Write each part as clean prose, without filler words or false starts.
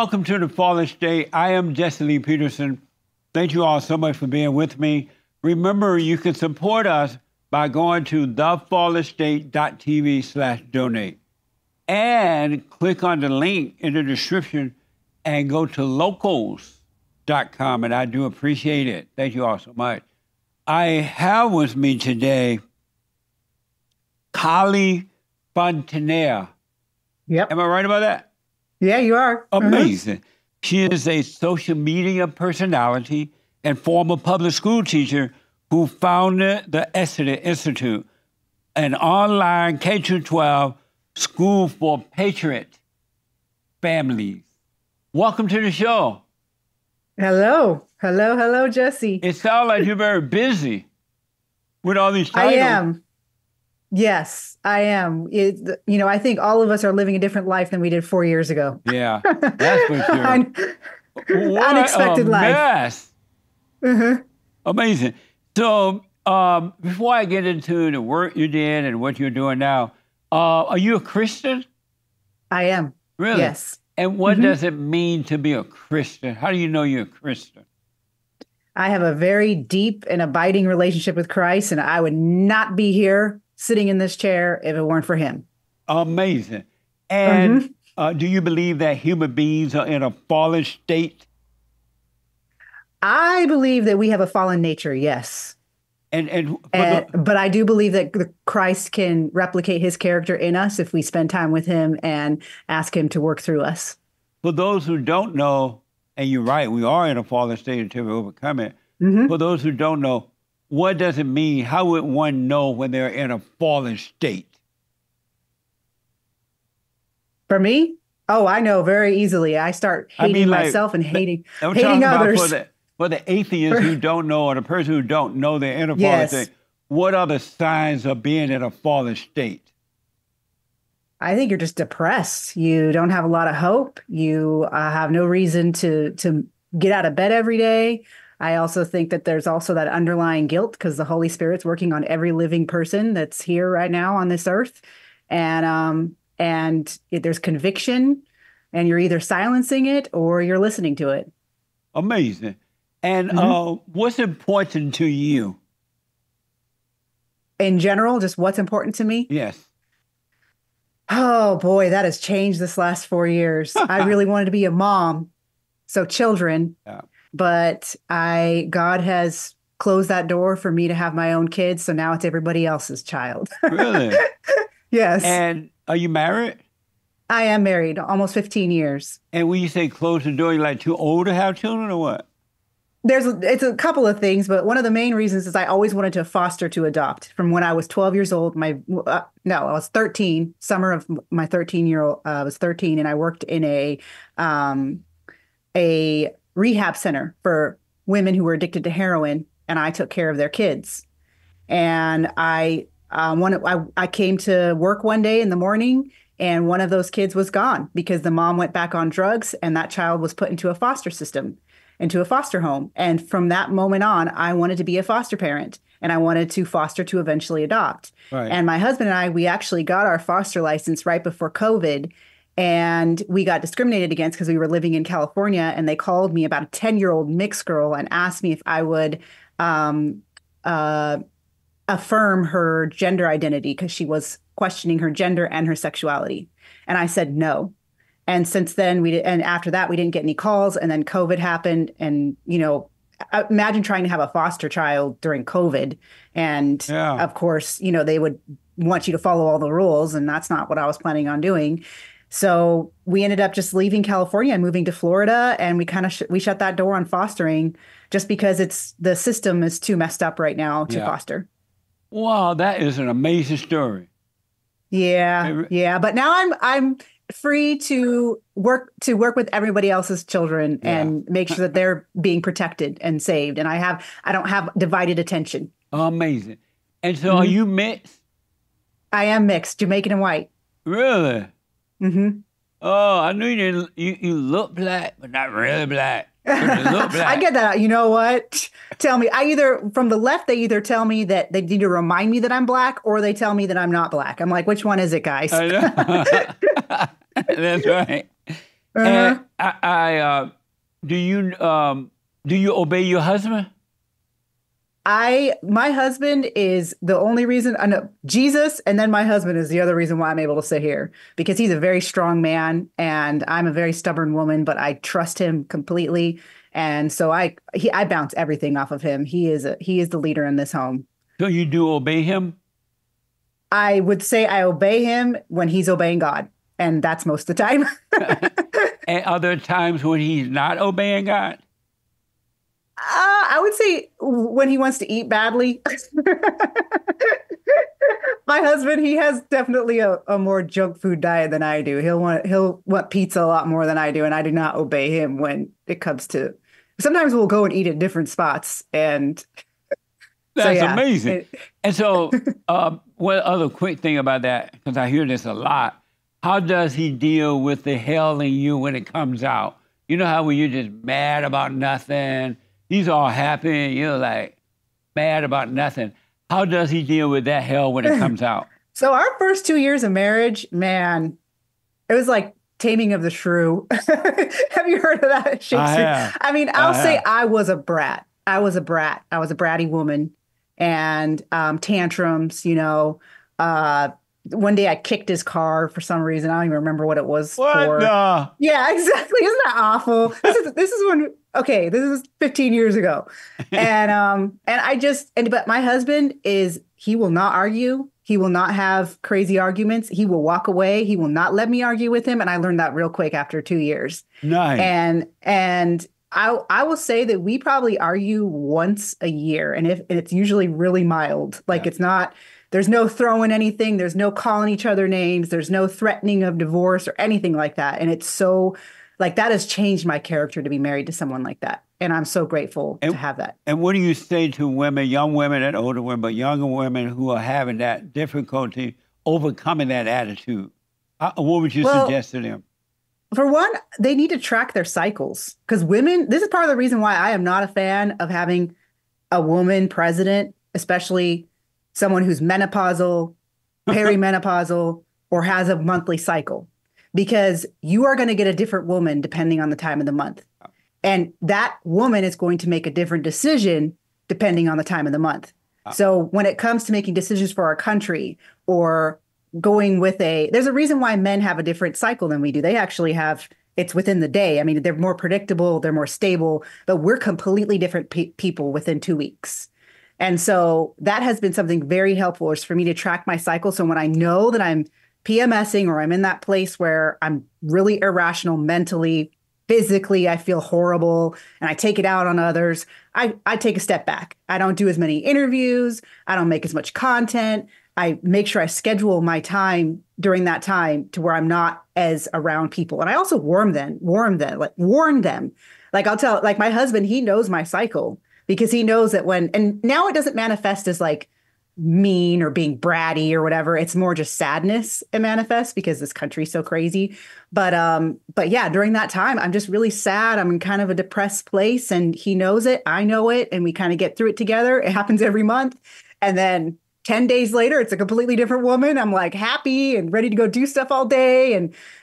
Welcome to the Fallen State. I am Jesse Lee Peterson. Thank you all so much for being with me. Remember, you can support us by going to thefallenstate.tv/donate and click on the link in the description and go to locals.com, and I do appreciate it. Thank you all so much. I have with me today Kali Fontanilla. Yep. Am I right about that? Yeah, you are. Amazing. She is a social media personality and former public school teacher who founded the Exeter Institute, an online K-12 school for patriot families. Welcome to the show. Hello. Hello, Jesse. It sounds like you're very busy with all these titles. I am. Yes, I am. I think all of us are living a different life than we did 4 years ago. Yeah, that's for sure. Unexpected life. Mess. Amazing. So before I get into the work you did and what you're doing now, are you a Christian? I am. Really? Yes. And what does it mean to be a Christian? How do you know you're a Christian? I have a very deep and abiding relationship with Christ, and I would not be here sitting in this chair if it weren't for him. Amazing. And do you believe that human beings are in a fallen state? I believe that we have a fallen nature, yes. But I do believe that Christ can replicate his character in us if we spend time with him and ask him to work through us. For those who don't know, and you're right, we are in a fallen state until we overcome it. For those who don't know, what does it mean? How would one know when they're in a fallen state? For me? Oh, I know very easily. I start hating myself and hating others. For the atheists who don't know, or the person who don't know they're in a fallen state, what are the signs of being in a fallen state? I think you're just depressed. You don't have a lot of hope. You have no reason to get out of bed every day. I also think that there's also that underlying guilt because the Holy Spirit's working on every living person that's here right now on this earth. And there's conviction, and you're either silencing it or you're listening to it. Amazing. And what's important to you? In general, just what's important to me? Yes. Oh, boy, that has changed this last 4 years. I really wanted to be a mom, so children. Yeah. But God has closed that door for me to have my own kids, so now it's everybody else's child. Really? Yes. And are you married? I am married, almost 15 years. And when you say close the door, you're like too old to have children or what? It's a couple of things, but one of the main reasons is I always wanted to foster to adopt. From when I was 12 years old, I was 13. Summer of my 13-year-old, I was 13, and I worked in a rehab center for women who were addicted to heroin, and I took care of their kids. And I came to work one day in the morning, and one of those kids was gone because the mom went back on drugs, and that child was put into a foster system, into a foster home. And from that moment on, I wanted to be a foster parent, and I wanted to foster to eventually adopt. Right. And my husband and I, we actually got our foster license right before COVID. And we got discriminated against because we were living in California, and they called me about a 10-year-old mixed girl and asked me if I would affirm her gender identity because she was questioning her gender and her sexuality. And I said no. And since then, and after that, we didn't get any calls. And then COVID happened. And, imagine trying to have a foster child during COVID. And of course, they would want you to follow all the rules. And that's not what I was planning on doing. So we ended up just leaving California and moving to Florida, and we kind of we shut that door on fostering just because the system is too messed up right now to foster. Wow, that is an amazing story. Yeah. But now I'm free to work with everybody else's children and make sure that they're being protected and saved. And I don't have divided attention. Amazing. And so are you mixed? I am mixed, Jamaican and white. Really? Mm-hmm. Oh, I knew you look black, but not really black. You look black. I get that. You know what? Tell me. From the left, they either tell me that they need to remind me that I'm black, or they tell me that I'm not black. I'm like, which one is it, guys? I know. That's right. And Uh-huh. do you obey your husband? My husband is the only reason I know Jesus, and then my husband is the other reason why I'm able to sit here because he's a very strong man and I'm a very stubborn woman, but I trust him completely. And so I bounce everything off of him. He is the leader in this home. So you do obey him? I would say I obey him when he's obeying God, and that's most of the time. And other times when he's not obeying God? I would say when he wants to eat badly. My husband, he has definitely a more junk food diet than I do. He'll want pizza a lot more than I do, and I do not obey him when it comes to. Sometimes we'll go and eat at different spots, and so That's yeah. amazing. And so, one other quick thing about that, because I hear this a lot, how does he deal with the hell in you when it comes out? You know how when you're just mad about nothing, he's all happy, and you're like mad about nothing. How does he deal with that hell when it comes out? So our first 2 years of marriage, man, it was like Taming of the Shrew. Have you heard of that I Shakespeare? have. I mean, I'll I say have. I was a brat. I was a brat. I was a bratty woman, and tantrums. One day I kicked his car for some reason. I don't even remember what it was What for. the? Yeah, exactly. Isn't that awful? This is when okay, this is 15 years ago. And I just and but my husband is he will not argue. He will not have crazy arguments. He will walk away. He will not let me argue with him. And I learned that real quick after 2 years. Nice. And I will say that we probably argue once a year. And it's usually really mild. Like Yeah. it's not there's no throwing anything, there's no calling each other names, there's no threatening of divorce or anything like that. And it's so like that has changed my character to be married to someone like that. And I'm so grateful to have that. And what do you say to women, young women and older women, but younger women who are having that difficulty overcoming that attitude? What would you Well, suggest to them? for one, they need to track their cycles because women, this is part of the reason why I am not a fan of having a woman president, especially someone who's menopausal, perimenopausal, or has a monthly cycle, because you are going to get a different woman depending on the time of the month. And that woman is going to make a different decision depending on the time of the month. So when it comes to making decisions for our country or going with there's a reason why men have a different cycle than we do. They actually have, it's within the day. I mean, they're more predictable, they're more stable, but we're completely different people within 2 weeks. And so that has been something very helpful is for me to track my cycle. So when I know that I'm PMSing or I'm in that place where I'm really irrational mentally, physically, I feel horrible and I take it out on others, I take a step back. I don't do as many interviews. I don't make as much content. I make sure I schedule my time during that time to where I'm not as around people. And I also warn them. Like I'll tell, like my husband, he knows my cycle because he knows that and now it doesn't manifest as like mean or being bratty or whatever. It's more just sadness it manifests because this country's so crazy. But yeah, during that time, I'm just really sad. I'm in kind of a depressed place and he knows it. I know it. And we kind of get through it together. It happens every month. And then 10 days later, it's a completely different woman. I'm like happy and ready to go do stuff all day.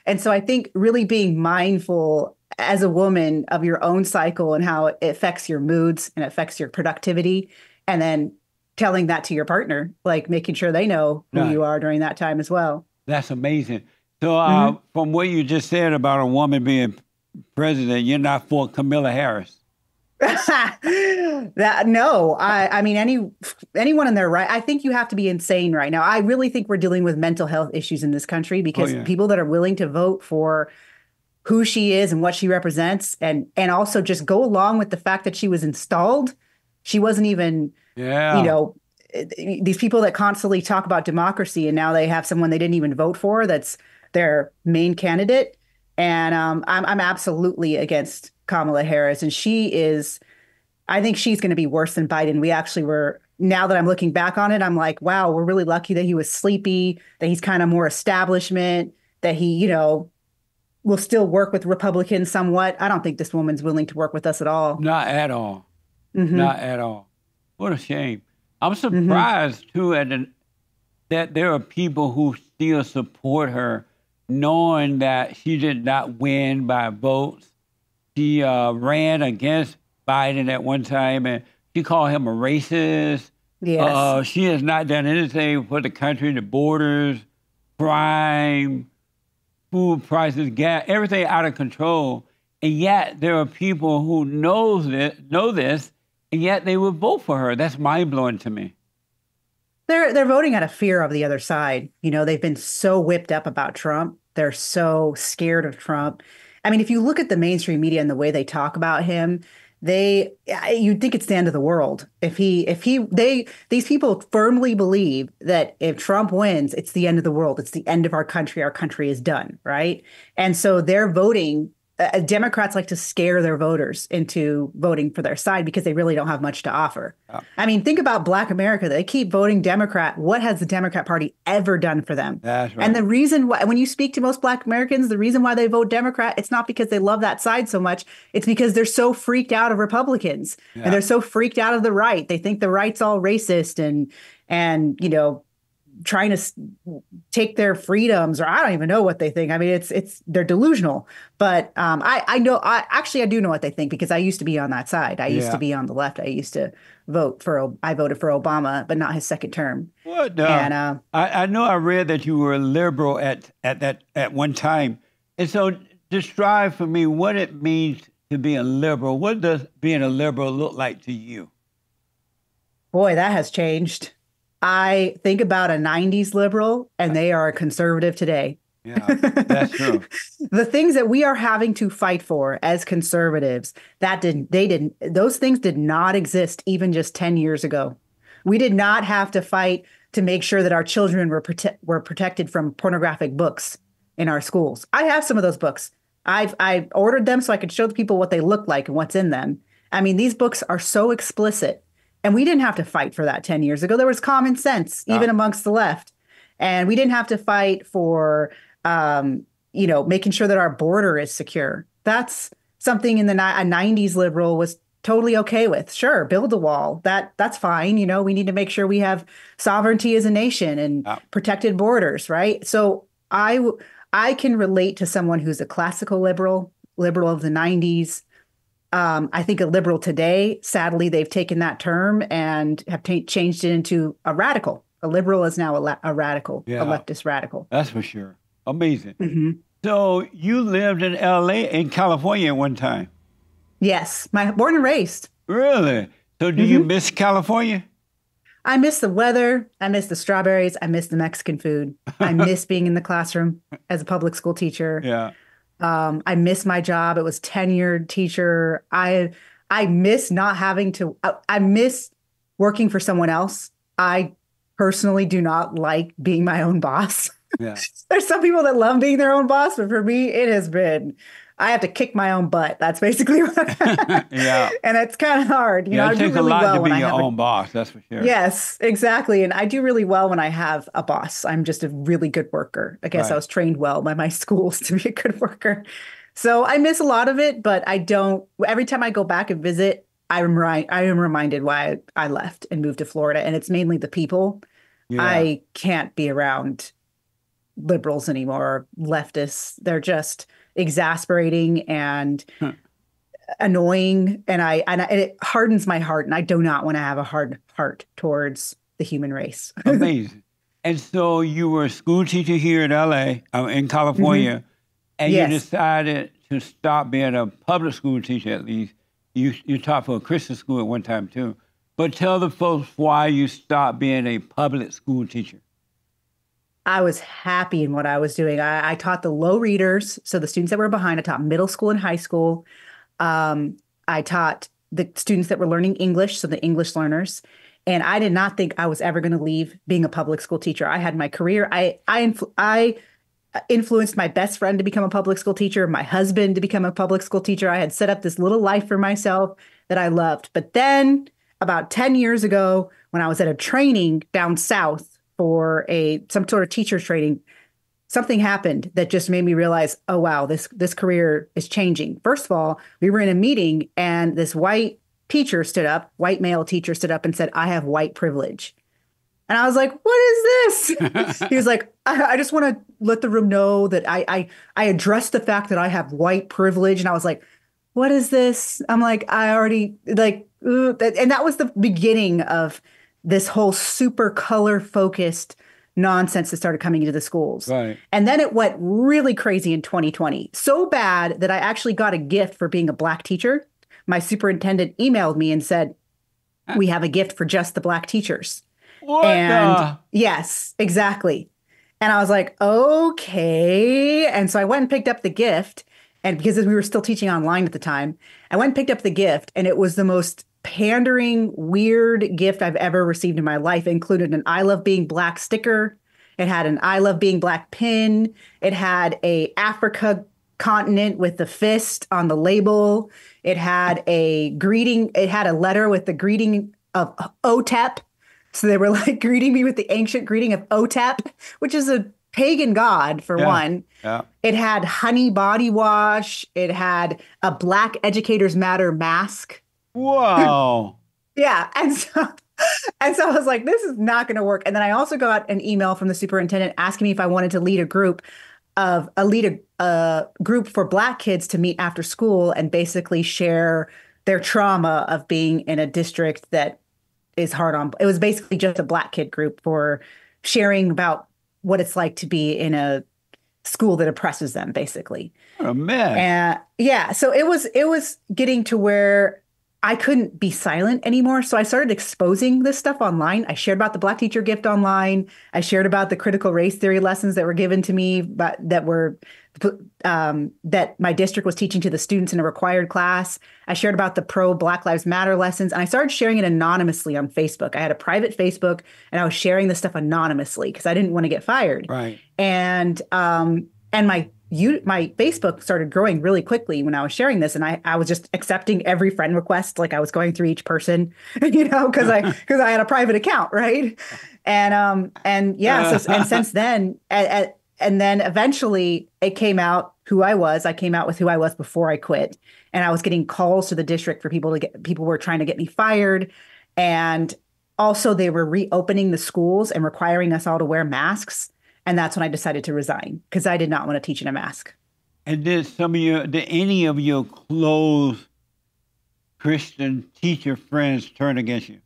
And so I think really being mindful as a woman of your own cycle and how it affects your moods and affects your productivity. And then telling that to your partner, like making sure they know who you are during that time as well. That's amazing. So from what you just said about a woman being president, you're not for Camilla Harris. No, I mean anyone in their right. I think you have to be insane right now. I really think we're dealing with mental health issues in this country because people that are willing to vote for who she is and what she represents, and also just go along with the fact that she was installed. She wasn't even, these people that constantly talk about democracy and now they have someone they didn't even vote for that's their main candidate. And I'm absolutely against Kamala Harris. And I think she's going to be worse than Biden. We actually were, now that I'm looking back on it, I'm like, wow, we're really lucky that he was sleepy, that he's kind of more establishment, that he, will still work with Republicans somewhat. I don't think this woman's willing to work with us at all. Not at all. Mm-hmm. Not at all. What a shame. I'm surprised, too, that there are people who still support her knowing that she did not win by votes. She ran against Biden at one time, and she called him a racist. Yes. She has not done anything for the country, the borders, crime, food prices, gas, everything out of control. And yet there are people who know this, and yet they would vote for her. That's mind-blowing to me. They're voting out of fear of the other side. You know, they've been so whipped up about Trump. They're so scared of Trump. I mean, if you look at the mainstream media and the way they talk about him, you'd think it's the end of the world. These people firmly believe that if Trump wins, it's the end of the world. It's the end of our country. Our country is done, right? And so they're voting. Democrats like to scare their voters into voting for their side because they really don't have much to offer. Oh. I mean, think about Black America. They keep voting Democrat. What has the Democrat Party ever done for them? That's right. And the reason why, when you speak to most Black Americans, the reason why they vote Democrat, it's not because they love that side so much. It's because they're so freaked out of Republicans and they're so freaked out of the right. They think the right's all racist and you know, trying to take their freedoms, or I don't even know what they think. I mean, they're delusional. But I do know what they think because I used to be on that side. I used to be on the left. I used to I voted for Obama, but not his second term. What? And I know I read that you were a liberal at one time, and so describe for me what it means to be a liberal. What does being a liberal look like to you? Boy, that has changed. I think about a 90s liberal and they are a conservative today. Yeah, that's true. The things that we are having to fight for as conservatives, those things did not exist even just 10 years ago. We did not have to fight to make sure that our children were protected from pornographic books in our schools. I have some of those books. I ordered them so I could show the people what they look like and what's in them. I mean, these books are so explicit. And we didn't have to fight for that 10 years ago. There was common sense, even amongst the left. And we didn't have to fight for, making sure that our border is secure. That's something a 90s liberal was totally okay with. Sure, build a wall. That's fine. You know, we need to make sure we have sovereignty as a nation and protected borders, right? So I can relate to someone who's a classical liberal of the 90s. I think a liberal today, sadly, they've taken that term and have changed it into a radical. A liberal is now a radical, a leftist radical. That's for sure. Amazing. Mm-hmm. So you lived in L.A., in California at one time? Yes, born and raised. Really? So do you miss California? I miss the weather. I miss the strawberries. I miss the Mexican food. I miss being in the classroom as a public school teacher. Yeah. I miss my job. It was tenured teacher. I miss not having to, I miss working for someone else. I personally do not like being my own boss. Yeah. There's some people that love being their own boss, but for me, it has been, I have to kick my own butt. That's basically what yeah. And it's kind of hard. You know, it takes a lot to be your own boss, that's for sure. Yes, exactly. And I do really well when I have a boss. I'm just a really good worker. I guess I was trained well by my schools to be a good worker. So I miss a lot of it, but I don't. Every time I go back and visit, I am reminded why I left and moved to Florida. And it's mainly the people. Yeah. I can't be around liberals anymore, leftists. They're just exasperating and annoying, and it hardens my heart, and I do not want to have a hard heart towards the human race. Amazing. And so you were a school teacher here in L.A., in California, and you decided to stop being a public school teacher. At least you taught for a Christian school at one time too. But tell the folks why you stopped being a public school teacher. I was happy in what I was doing. I taught the low readers, so the students that were behind. I taught middle school and high school. I taught the students that were learning English, so the English learners. And I did not think I was ever going to leave being a public school teacher. I had my career. I influenced my best friend to become a public school teacher, my husband to become a public school teacher. I had set up this little life for myself that I loved. But then about 10 years ago, when I was at a training down south, for some sort of teacher training, something happened that just made me realize, oh, wow, this career is changing. First of all, we were in a meeting and this white male teacher stood up and said, I have white privilege. And I was like, what is this? He was like, I just want to let the room know that I addressed the fact that I have white privilege, and I was like, what is this? I'm like, I already like, and that was the beginning of this whole super color focused nonsense that started coming into the schools. Right. And then it went really crazy in 2020, so bad that I actually got a gift for being a black teacher. My superintendent emailed me and said, we have a gift for just the black teachers. What And the? yes, exactly. And I was like, okay. And so I went and picked up the gift. And because we were still teaching online at the time, I went and picked up the gift. And it was the most pandering, weird gift I've ever received in my life. It included an I Love Being Black sticker. It had an I Love Being Black pin. It had a Africa continent with the fist on the label. It had a greeting. It had a letter with the greeting of OTEP. So they were like greeting me with the ancient greeting of OTEP, which is a pagan god for Yeah. one. Yeah. It had honey body wash. It had a Black Educators Matter mask. Whoa. Yeah. And so I was like, this is not going to work. And then I also got an email from the superintendent asking me if I wanted to lead a group for Black kids to meet after school and basically share their trauma of being in a district that is hard on. It was basically just a Black kid group for sharing about what it's like to be in a school that oppresses them, basically. What a mess. And yeah, so it was getting to where I couldn't be silent anymore. So I started exposing this stuff online. I shared about the Black teacher gift online. I shared about the critical race theory lessons that were given to me, but that my district was teaching to the students in a required class. I shared about the pro Black Lives Matter lessons, and I started sharing it anonymously on Facebook. I had a private Facebook, and I was sharing this stuff anonymously because I didn't want to get fired. Right. And my Facebook started growing really quickly when I was sharing this, and I was just accepting every friend request like I was going through each person, because I had a private account, right? And yeah, and since then, and then eventually it came out who I was. I came out with who I was before I quit, and I was getting calls to the district for people were trying to get me fired, and also they were reopening the schools and requiring us all to wear masks. And that's when I decided to resign because I did not want to teach in a mask. And did any of your close Christian teacher friends turn against you?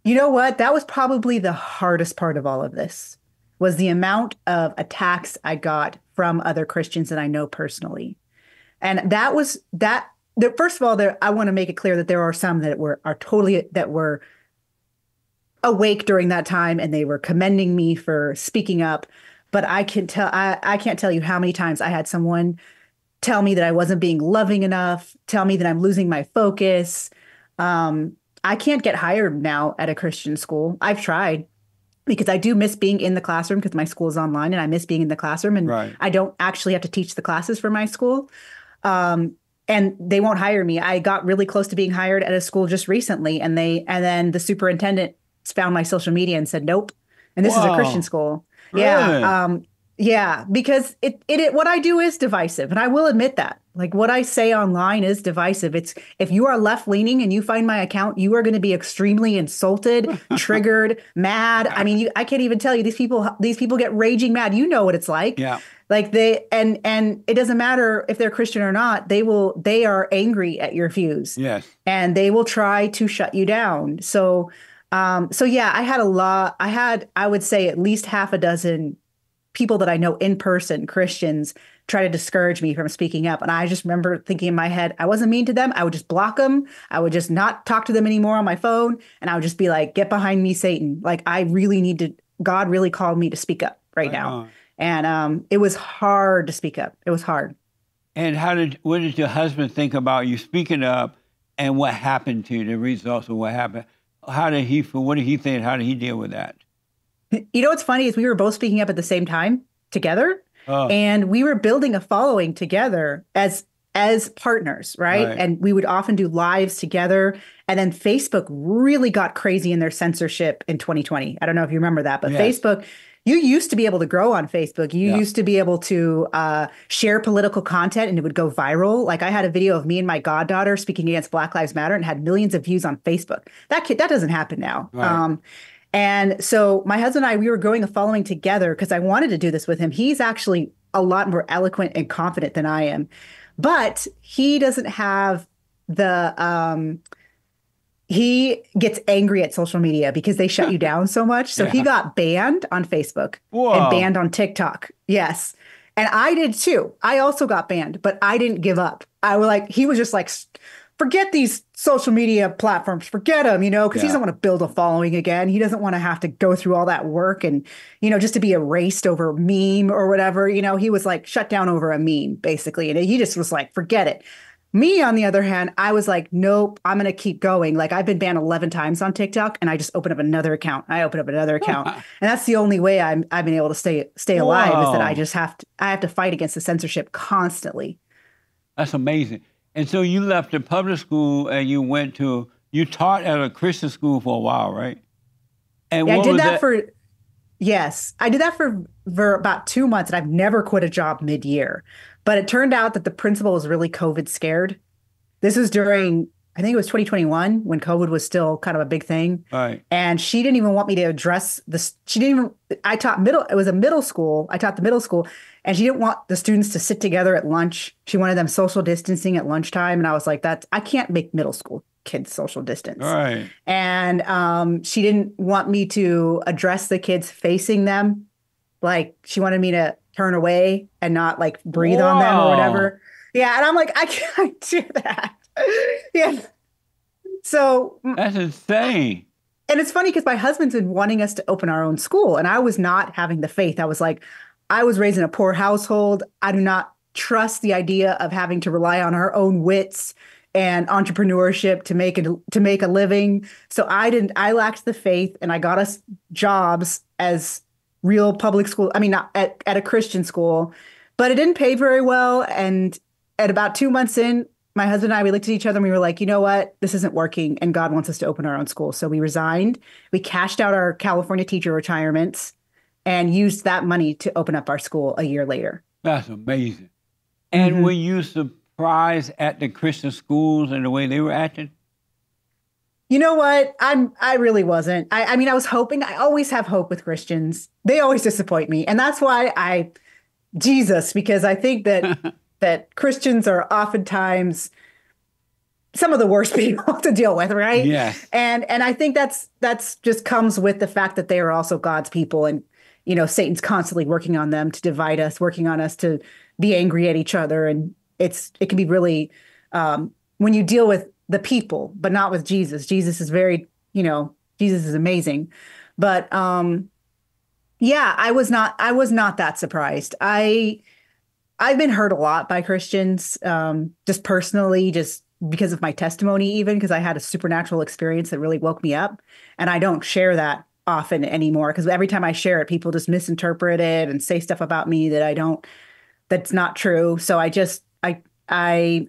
You know what? That was probably the hardest part of all of this, was the amount of attacks I got from other Christians that I know personally. And that was that. First of all, I want to make it clear that there are some that were awake during that time, and they were commending me for speaking up. But I can't tell you how many times I had someone tell me that I wasn't being loving enough, tell me that I'm losing my focus. I can't get hired now at a Christian school. I've tried because I do miss being in the classroom because my school is online, and I miss being in the classroom, and Right. I don't actually have to teach the classes for my school. And they won't hire me. I got really close to being hired at a school just recently, and then the superintendent found my social media and said, nope. And this is a Christian school. Really? Yeah. Yeah, because what I do is divisive, and I will admit that. Like, what I say online is divisive. If you are left leaning and you find my account, you are going to be extremely insulted, triggered, mad. I mean, I can't even tell you, these people get raging mad. You know what it's like. Yeah. Like and it doesn't matter if they're Christian or not. They are angry at your views. Yes. And they will try to shut you down. So yeah, I would say at least half a dozen people that I know in person, Christians, try to discourage me from speaking up. And I just remember thinking in my head, I wasn't mean to them. I would just block them. I would just not talk to them anymore on my phone. And I would just be like, get behind me, Satan. Like, God really called me to speak up right now. And it was hard to speak up. It was hard. And what did your husband think about you speaking up, and what happened to you, the results of what happened? How did he feel? What did he think? How did he deal with that? You know what's funny is we were both speaking up at the same time together, and we were building a following together as partners, right? And we would often do lives together. And then Facebook really got crazy in their censorship in 2020. I don't know if you remember that, but yes. Facebook, you used to be able to grow on Facebook. You used to be able to share political content, and it would go viral. Like, I had a video of me and my goddaughter speaking against Black Lives Matter and had millions of views on Facebook. That doesn't happen now. Right. And so my husband and I, we were growing a following together because I wanted to do this with him. He's actually a lot more eloquent and confident than I am, but he doesn't have the he gets angry at social media because they shut you down so much. So he Yeah. got banned on Facebook and Whoa. banned on TikTok. Yes. And I did too. I also got banned, but I didn't give up. I was like, he was just like, forget these social media platforms, forget them, because he Yeah. doesn't want to build a following again. He doesn't want to have to go through all that work and, just to be erased over a meme or whatever. He was like shut down over a meme, basically. And he just was like, forget it. Me, on the other hand, I was like, nope, I'm going to keep going. Like I've been banned 11 times on TikTok and I just open up another account. I open up another account. And that's the only way I've been able to stay alive is that I Whoa. just I have to fight against the censorship constantly. That's amazing. And so you left the public school and you taught at a Christian school for a while, right? And Yeah, I what did was that that? for Yes, I did that for about 2 months, and I've never quit a job mid-year. But it turned out that the principal was really COVID scared. This was during, I think it was 2021 when COVID was still kind of a big thing. Right. And she didn't even want me to address this. She didn't even, I taught it was a middle school. I taught the middle school, and she didn't want the students to sit together at lunch. She wanted them social distancing at lunchtime. And I was like, I can't make middle school kids social distance. Right. And she didn't want me to address the kids facing them. Like she wanted me to turn away and not like breathe on them or Whoa. whatever. Yeah. And I'm like, I can't do that. Yeah. So, That's insane. and it's funny because my husband's been wanting us to open our own school, and I was not having the faith. I was like, I was raised in a poor household. I do not trust the idea of having to rely on our own wits and entrepreneurship to make a living. So I lacked the faith, and I got us jobs as real public school. I mean, not at a Christian school, but it didn't pay very well. And at about 2 months in, my husband and I, we looked at each other and we were like, you know what? This isn't working. And God wants us to open our own school. So we resigned. We cashed out our California teacher retirements and used that money to open up our school a year later. That's amazing. And Hmm. were you surprised at the Christian schools and the way they were acting? You know what? I really wasn't. I mean, I was hoping. I always have hope with Christians. They always disappoint me. And that's why Jesus, because I think that Christians are oftentimes some of the worst people to deal with, right? Yes. And I think that's just comes with the fact that they are also God's people, and Satan's constantly working on them to divide us, working on us to be angry at each other, and it can be really when you deal with the people, but not with Jesus. Jesus is Jesus is amazing, but yeah, I was not that surprised. I've been hurt a lot by Christians, just personally, just because of my testimony, even because I had a supernatural experience that really woke me up. And I don't share that often anymore because every time I share it, people just misinterpret it and say stuff about me that's not true. So I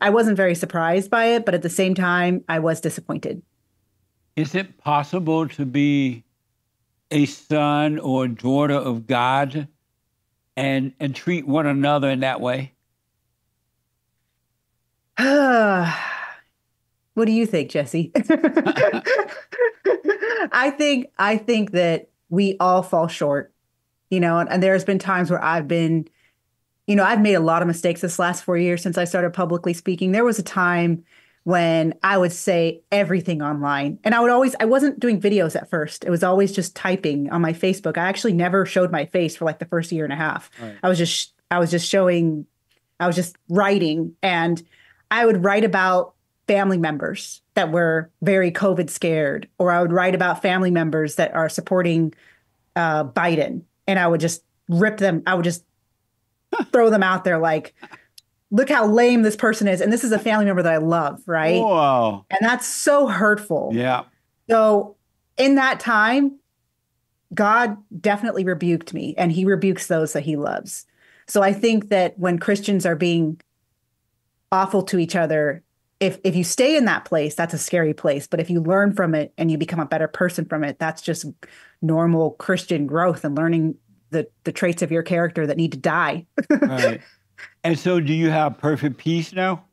wasn't very surprised by it, but at the same time, I was disappointed. Is it possible to be a son or daughter of God and treat one another in that way? What do you think, Jesse? I think that we all fall short, and there's been times where I've made a lot of mistakes this last 4 years since I started publicly speaking. There was a time when I would say everything online, and I wasn't doing videos at first. It was always just typing on my Facebook. I actually never showed my face for like the first year and a half. Right. I was just writing, and I would write about family members that were very COVID scared, or I would write about family members that are supporting Biden, and I would just rip them. I would just throw them out there like, look how lame this person is. And this is a family member that I love, right? Whoa. And that's so hurtful. Yeah. So in that time, God definitely rebuked me, and he rebukes those that he loves. So I think that when Christians are being awful to each other, if you stay in that place, that's a scary place. But if you learn from it and you become a better person from it, that's just normal Christian growth and learning the traits of your character that need to die. Right. And so do you have perfect peace now?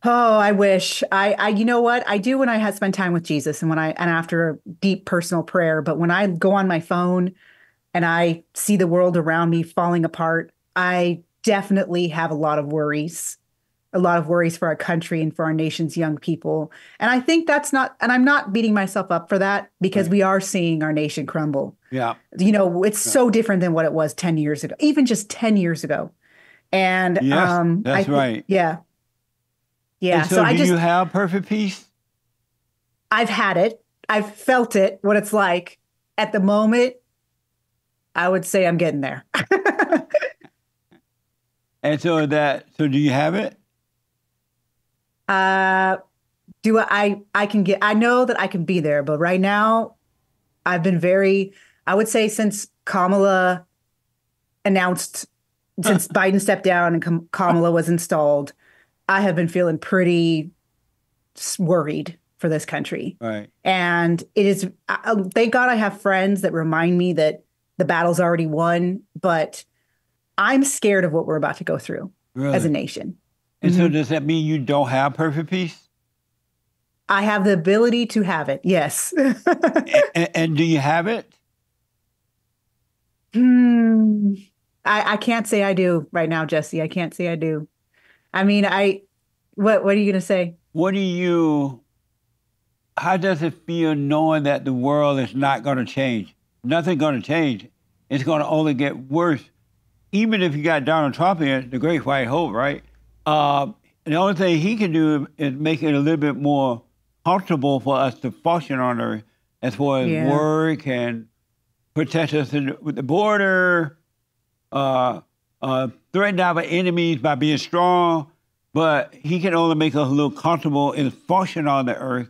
Oh, I wish. You know what? I do when I had spent time with Jesus and and after a deep personal prayer. But when I go on my phone and I see the world around me falling apart, I definitely have a lot of worries for our country and for our nation's young people. And I think and I'm not beating myself up for that because Right. we are seeing our nation crumble. Yeah. It's Yeah. so different than what it was 10 years ago, even just 10 years ago. And Yes, that's right. yeah, And yeah. So so do you have perfect peace? I've had it. I've felt it, what it's like. At the moment, I would say I'm getting there. And so do you have it? uh, I can I know that I can be there, but right now I've been I would say since announced, since Biden stepped down and Kamala was installed, I have been feeling pretty worried for this country. Right. And it is, thank God I have friends that remind me that the battle's already won, but I'm scared of what we're about to go through as a Really? nation. And so Mhm. does that mean you don't have perfect peace? I have the ability to have it. Yes. And do you have it? Hmm. I can't say I do right now, Jesse. I can't say I do. I mean, what are you going to say? What do you how does it feel knowing that the world is not going to change? Nothing's going to change. It's going to only get worse. Even if you got Donald Trump in, the great white hope, right? The only thing he can do is make it a little bit more comfortable for us to function on Earth as far as Yeah. work and protect us with the border, uh, threaten our enemies by being strong. But he can only make us a little comfortable in function on the Earth.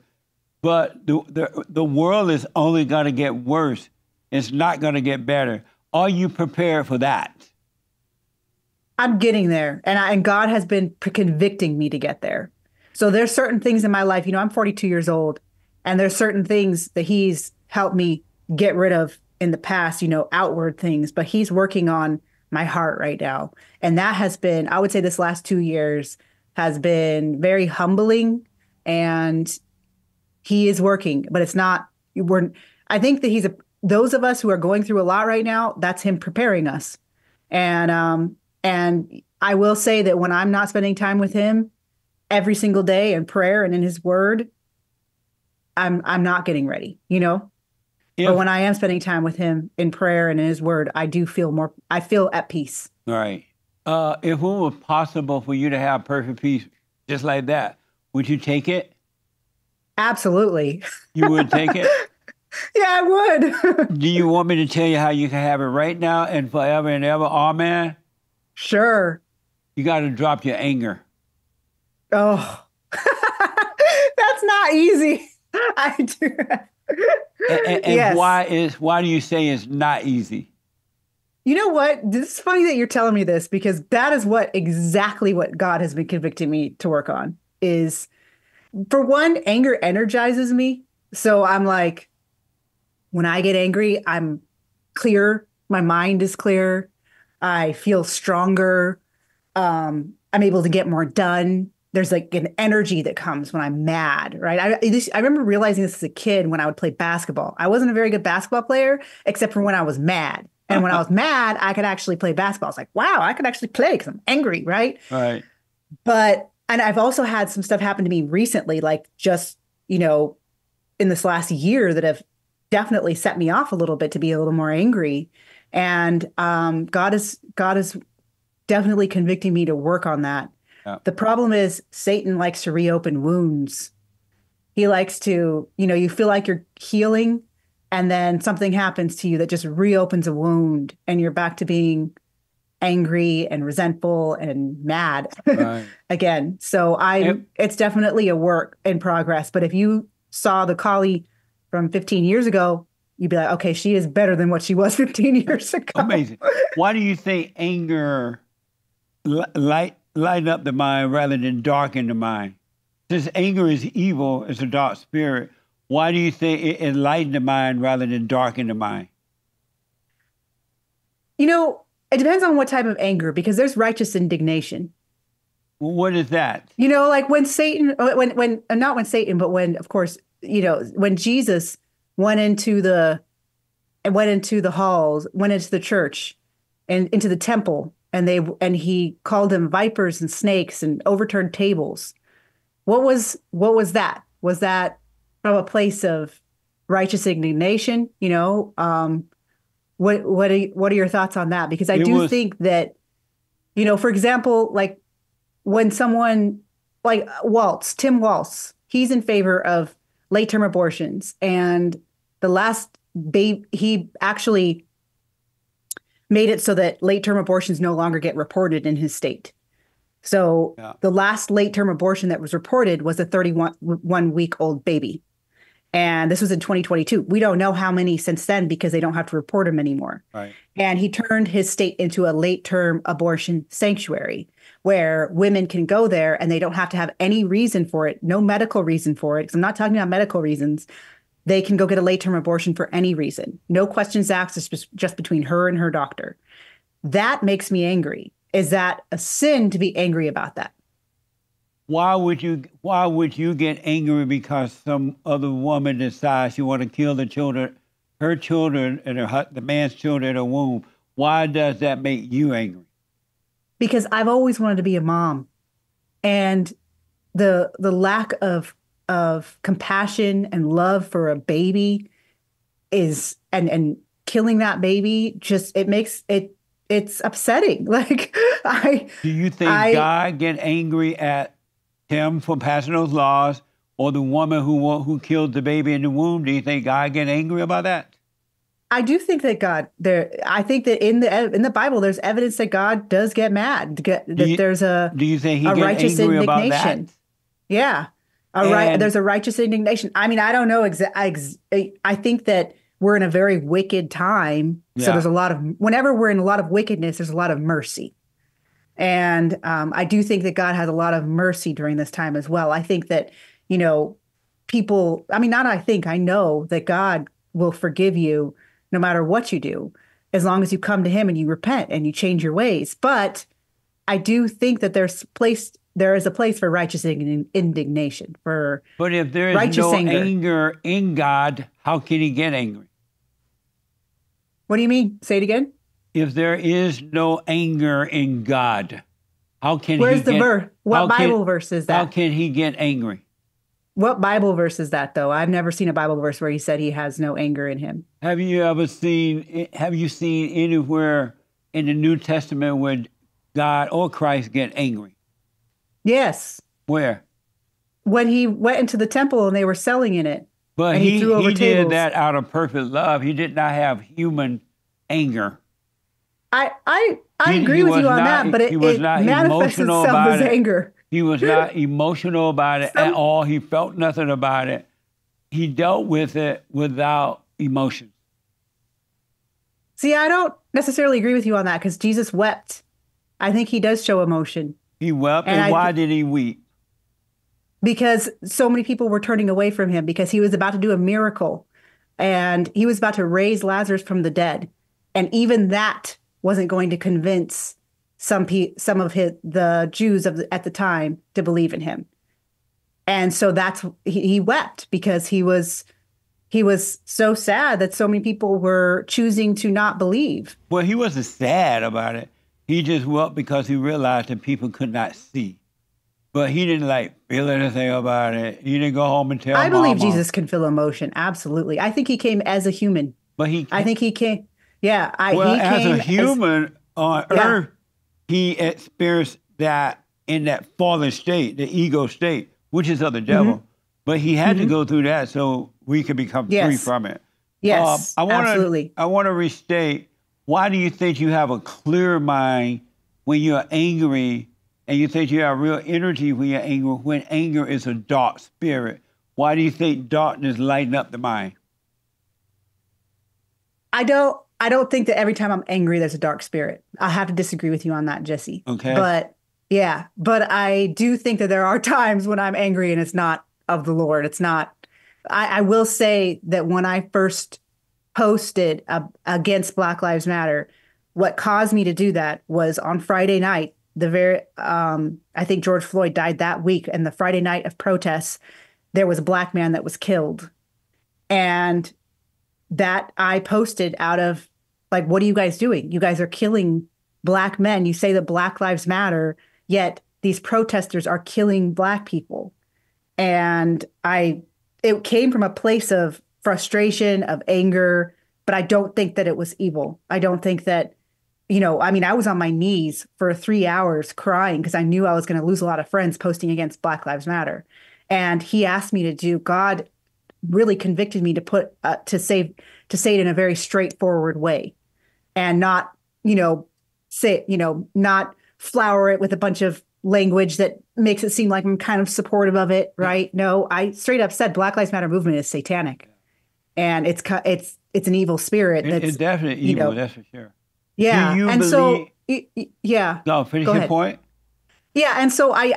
But the world is only going to get worse. It's not going to get better. Are you prepared for that? I'm getting there, and God has been convicting me to get there. So there's certain things in my life. I'm 42 years old, and there's certain things that He's helped me get rid of in the past. Outward things, but He's working on my heart right now, and that has been, I would say, this last 2 years has been very humbling, and He is working, but it's not. We're. I think that those of us who are going through a lot right now. That's Him preparing us. And I will say that when I'm not spending time with him every single day in prayer and in his word, I'm not getting ready. But If when I am spending time with him in prayer and in his word, I feel at peace. Right, if it were possible for you to have perfect peace just like that, would you take it? Absolutely. You would take it. Yeah, I would. Do you want me to tell you how you can have it right now and forever and ever? Amen. Sure. You got to drop your anger. Oh, that's not easy. I do. And Yes. why do you say it's not easy? You know what? This is funny that you're telling me this because that is exactly what God has been convicting me to work on is, for one, anger energizes me. So I'm like, when I get angry, I'm clear. My mind is clear. I feel stronger. I'm able to get more done. There's like an energy that comes when I'm mad, right? I remember realizing this as a kid when I would play basketball. I wasn't a very good basketball player, except for when I was mad. And when I was mad, I could actually play basketball. It's like, wow, I could actually play because I'm angry, right? Right. And I've also had some stuff happen to me recently, like just, in this last year that have definitely set me off a little bit to be a little more angry. And God is definitely convicting me to work on that. Yeah. The problem is Satan likes to reopen wounds. He likes to, you feel like you're healing and then something happens to you that just reopens a wound and you're back to being angry and resentful and mad Right. again. So And, it's definitely a work in progress. But if you saw the collie from 15 years ago, you'd be like, okay, she is better than what she was 15 years ago. amazing. Why do you think anger light up the mind rather than darken the mind? Since anger is evil, it's a dark spirit. Why do you think it enlightened the mind rather than darken the mind? It depends on what type of anger, because there's righteous indignation. What is that? Like when Satan, when not when Satan, but when, of course, when Jesus went into the halls, went into the church and into the temple, and he called them vipers and snakes and overturned tables. What was that? Was that from a place of righteous indignation? What are your thoughts on that? Because I It do was, think that, for example, like when someone like Tim Waltz, he's in favor of late term abortions. And the last baby, he actually made it so that late term abortions no longer get reported in his state. So yeah, the last late term abortion that was reported was a 31-week old baby. And this was in 2022. We don't know how many since then because they don't have to report them anymore. right. And he turned his state into a late term abortion sanctuary where women can go there and they don't have to have any reason for it, no medical reason for it. Because I'm not talking about medical reasons. They can go get a late term abortion for any reason. No questions asked. It's just between her and her doctor. That makes me angry. Is that a sin to be angry about that? Why would you get angry because some other woman decides she want to kill the children, her children and the man's children in her womb? Why does that make you angry? Because I've always wanted to be a mom. And the lack of compassion and love for a baby is and killing that baby just it's upsetting. Like Do you think I God get angry at him for passing those laws, or the woman who killed the baby in the womb? Do you think God get angry about that? I do think that I think that in the Bible there's evidence that God does get mad, that there's Do you think he a get righteous angry about that? indignation. Yeah. And There's a righteous indignation. I mean, I don't know I think that we're in a very wicked time. So yeah, whenever we're in a lot of wickedness, there's a lot of mercy. And I do think that God has a lot of mercy during this time as well. I think that, people, I mean, not I think, I know that God will forgive you no matter what you do, as long as you come to him and you repent and you change your ways. But I do think that there is a place for righteous indignation, for but if there is righteous no anger. anger in God, how can he get angry? What do you mean? Say it again. If there is no anger in God, how can he Where's the get? verse? What Bible verse is How that? can he get angry? What Bible verse is that, though? I've never seen a Bible verse where he said he has no anger in him. Have you seen anywhere in the New Testament where God or Christ get angry? Yes. Where? When he went into the temple and they were selling in it, But and he threw over he tables. did that out of perfect love. He did not have human anger. I He agree with was you on not that, but he was it not manifests emotional itself about as it. anger. He was not emotional about it at Some, all. He felt nothing about it. He dealt with it without emotion. See, I don't necessarily agree with you on that because Jesus wept. I think he does show emotion. He wept, And and why did he weep? because so many people were turning away from him because he was about to do a miracle and he was about to raise Lazarus from the dead. And even that wasn't going to convince some of the Jews at the time to believe in him. And so he wept because he was so sad that so many people were choosing to not believe. Well, he wasn't sad about it. He just wept because he realized that people could not see. But he didn't feel anything about it. He didn't go home and tell I believe mama. Jesus can feel emotion. Absolutely. I think he came as a human. But I think he came. Yeah. well, He as came a human on yeah. earth, he experienced that in that fallen state, the ego state, which is of the devil. Mm-hmm. But he had to Mm-hmm. go through that so we could become free Yes. from it. Yes. Absolutely. I want to restate, why do you think you have a clear mind when you're angry, and you think you have real energy when you're angry, when anger is a dark spirit? Why do you think darkness lighten up the mind? I don't think that every time I'm angry, there's a dark spirit. I have to disagree with you on that, Jesse. Okay. But yeah, but I do think that there are times when I'm angry and it's not of the Lord. It's not. I will say that when I first posted against Black Lives Matter, what caused me to do that was on Friday night, I think George Floyd died that week, and the Friday night of protests, there was a black man that was killed. And that I posted out of like, what are you guys doing? You guys are killing black men. You say that Black Lives Matter, yet these protesters are killing black people. And it came from a place of frustration, of anger, but I don't think that it was evil. I don't think that, I mean, I was on my knees for 3 hours crying because I knew I was going to lose a lot of friends posting against Black Lives Matter. And he asked me to do, God really convicted me to to say it in a very straightforward way and not, not flower it with a bunch of language that makes it seem like I'm kind of supportive of it, right? No, I straight up said Black Lives Matter movement is satanic, and it's an evil spirit. It's definitely evil, that's for sure. Yeah, Do you and believe? yeah. No, finish Go your ahead. point. Yeah, and so I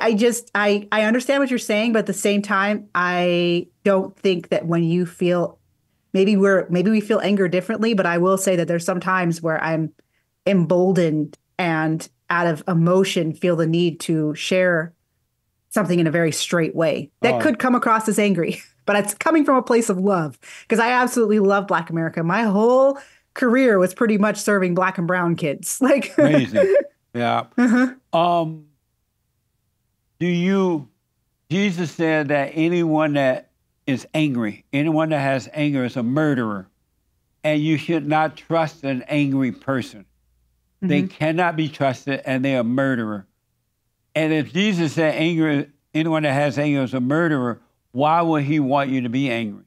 understand what you're saying, but at the same time, I don't think that when you feel maybe we feel anger differently, but I will say that there's some times where I'm emboldened and out of emotion feel the need to share something in a very straight way that could come across as angry, but it's coming from a place of love because I absolutely love Black America. My whole career was pretty much serving Black and brown kids. Like Amazing. Yeah. uh-huh. Jesus said that anyone that is angry, anyone that has anger is a murderer, and you should not trust an angry person. Mm-hmm. They cannot be trusted, and they're a murderer. And if Jesus said anyone that has anger is a murderer, why would he want you to be angry?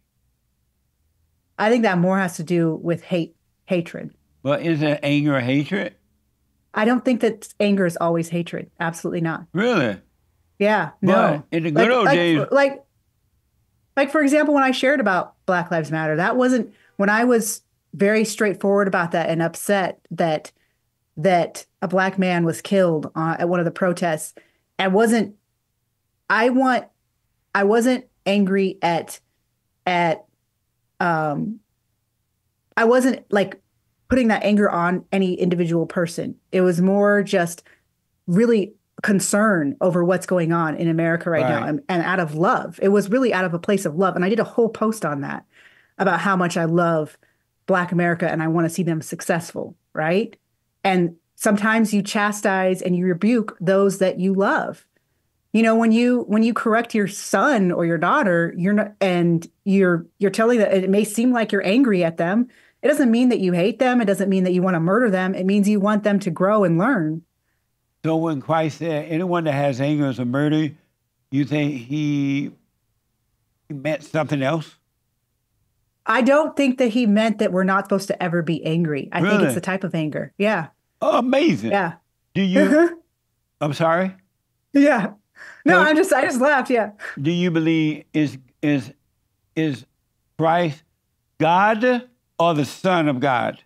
I think that more has to do with hatred. But is it anger or hatred? I don't think that anger is always hatred. Absolutely not. Really? Yeah, no. But in the good old days. Like, for example, when I shared about Black Lives Matter, that wasn't when I was very straightforward about that and upset that a black man was killed at one of the protests. I wasn't angry I wasn't like putting that anger on any individual person. It was more just really concern over what's going on in America right now and out of love. It was really out of a place of love. And I did a whole post on that about how much I love Black America and I want to see them successful, right? And sometimes you chastise and you rebuke those that you love. When you correct your son or your daughter, you're telling that it may seem like you're angry at them. It doesn't mean that you hate them. It doesn't mean that you want to murder them. It means you want them to grow and learn. So when Christ said anyone that has anger is a murderer, you think he meant something else? I don't think that he meant that we're not supposed to ever be angry. I think it's the type of anger. Yeah. Oh, amazing. Yeah. Do you? I'm sorry. Yeah. No, I just laughed. Yeah. Do you believe is Christ God or the Son of God?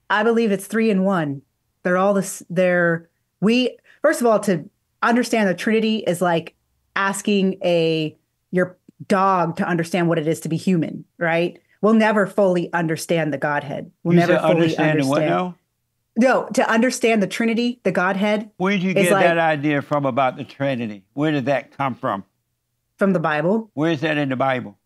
I believe it's 3 in 1. They're all this. First of all, to understand the Trinity is like asking your dog to understand what it is to be human, right? We'll never fully understand the Godhead. We'll never fully understand. What now? No, to understand the Trinity, the Godhead. Where did you get that idea from about the Trinity? Where did that come from? From the Bible. Where is that in the Bible?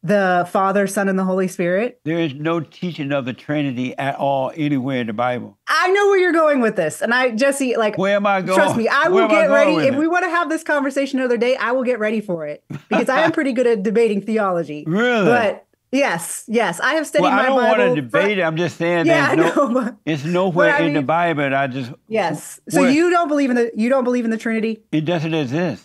The Father, Son, and the Holy Spirit. There is no teaching of the Trinity at all anywhere in the Bible. I know where you're going with this. And Jesse, where am I going? Trust me, I will get ready. If we want to have this conversation another day, I will get ready for it. Because I am pretty good at debating theology. Really? But yes, I have studied my Bible. I don't want to debate it. I'm just saying it's nowhere in the Bible. Yes. So you don't believe in the Trinity? It doesn't exist.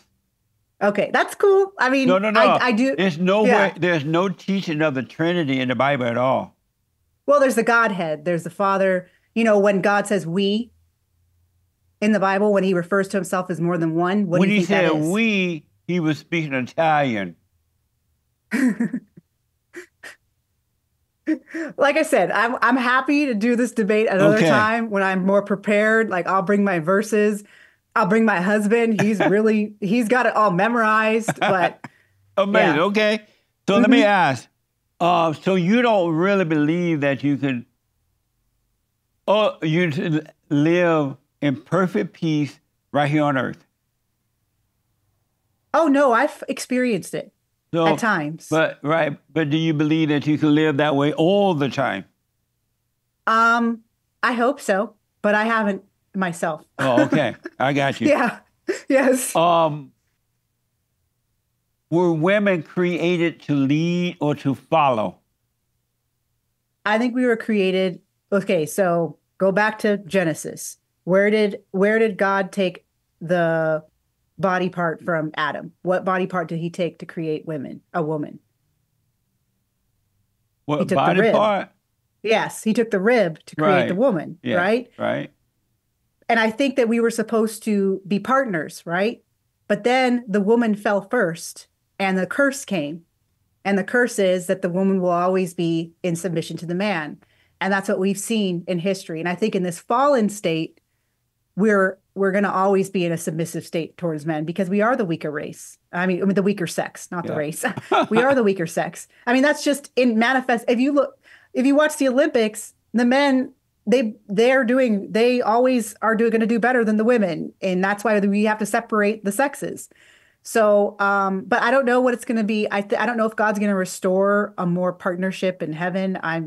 Okay, that's cool. I mean, no. I do. There's nowhere. There's no teaching of the Trinity in the Bible at all. Well, there's the Godhead. There's the Father. When God says "we" in the Bible, when He refers to Himself as more than one, what do you think that is? When He said "we," He was speaking Italian. Like I said, I'm happy to do this debate another time when I'm more prepared. Like I'll bring my verses. I'll bring my husband. He's got it all memorized, but amazing. Yeah. Okay. So let me ask. So you don't really believe that you could live in perfect peace right here on earth. Oh no, I've experienced it at So, times. but do you believe that you can live that way all the time? Um, I hope so, but I haven't myself. Oh, okay. I got you. Yeah. Yes. Um, were women created to lead or to follow? I think we were created. Okay, so go back to Genesis. Where did God take the body part from Adam? What body part did he take to create a woman? He What took the body rib. part? Yes, he took the rib to create the Right. woman, Yeah. right? Right. And I think that we were supposed to be partners, right? But then the woman fell first and the curse came. And the curse is that the woman will always be in submission to the man. And that's what we've seen in history. And I think in this fallen state, we're going to always be in a submissive state towards men because we are the weaker race. I mean the weaker sex, not the Yeah. race. We are the weaker sex. I mean, that's just in manifest. If you watch the Olympics, the men they always are going to do better than the women, and that's why we have to separate the sexes. So, but I don't know what it's going to be. I don't know if God's going to restore a more partnership in heaven. I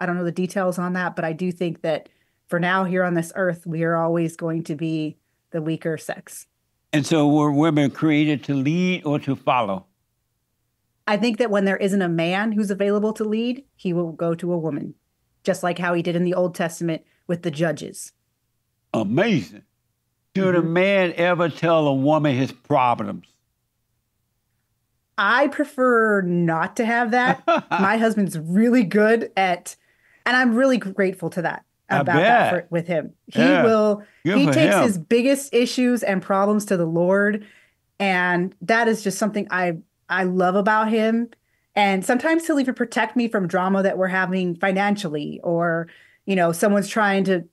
don't know the details on that, but I do think that for now here on this earth, we are always going to be the weaker sex. And so were women created to lead or to follow? I think that when there isn't a man who's available to lead, he will go to a woman, just like how he did in the Old Testament with the judges. Amazing. Should a man ever tell a woman his problems? I prefer not to have that. My husband's really good at, and I'm really grateful to that I about that bet. with him. Yeah. Good He for takes his him. biggest issues and problems to the Lord. And that is just something I love about him. And sometimes he'll even protect me from drama that we're having financially, or, someone's trying to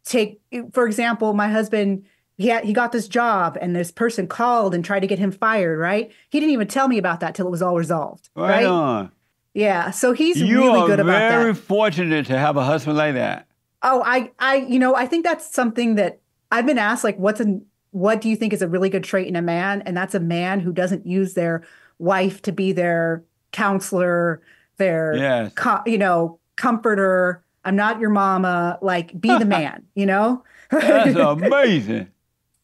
take, for example, my husband, he got this job and this person called and tried to get him fired, right? He didn't even tell me about that till it was all resolved, Right right? on. Yeah. So he's You really are good about very that. fortunate to have a husband like that. Oh, I think that's something that I've been asked, like, what do you think is a really good trait in a man? And that's a man who doesn't use their wife to be their counselor, their, Yes. comforter. I'm not your mama. Like, be the man, That's amazing.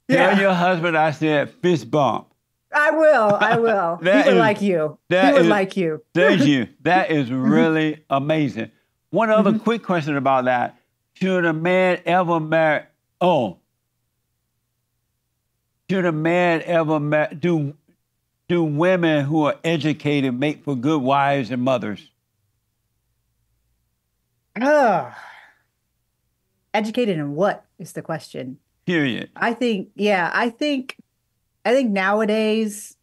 Tell Yeah, your husband I said fist bump. I will. I will. He That would is like you. He that would is like you. thank you. That is really amazing. One other Mhm. quick question about that. Should a man ever marry oh, should a man ever do women who are educated make for good wives and mothers? Ah, educated in what is the question? Period. I think nowadays,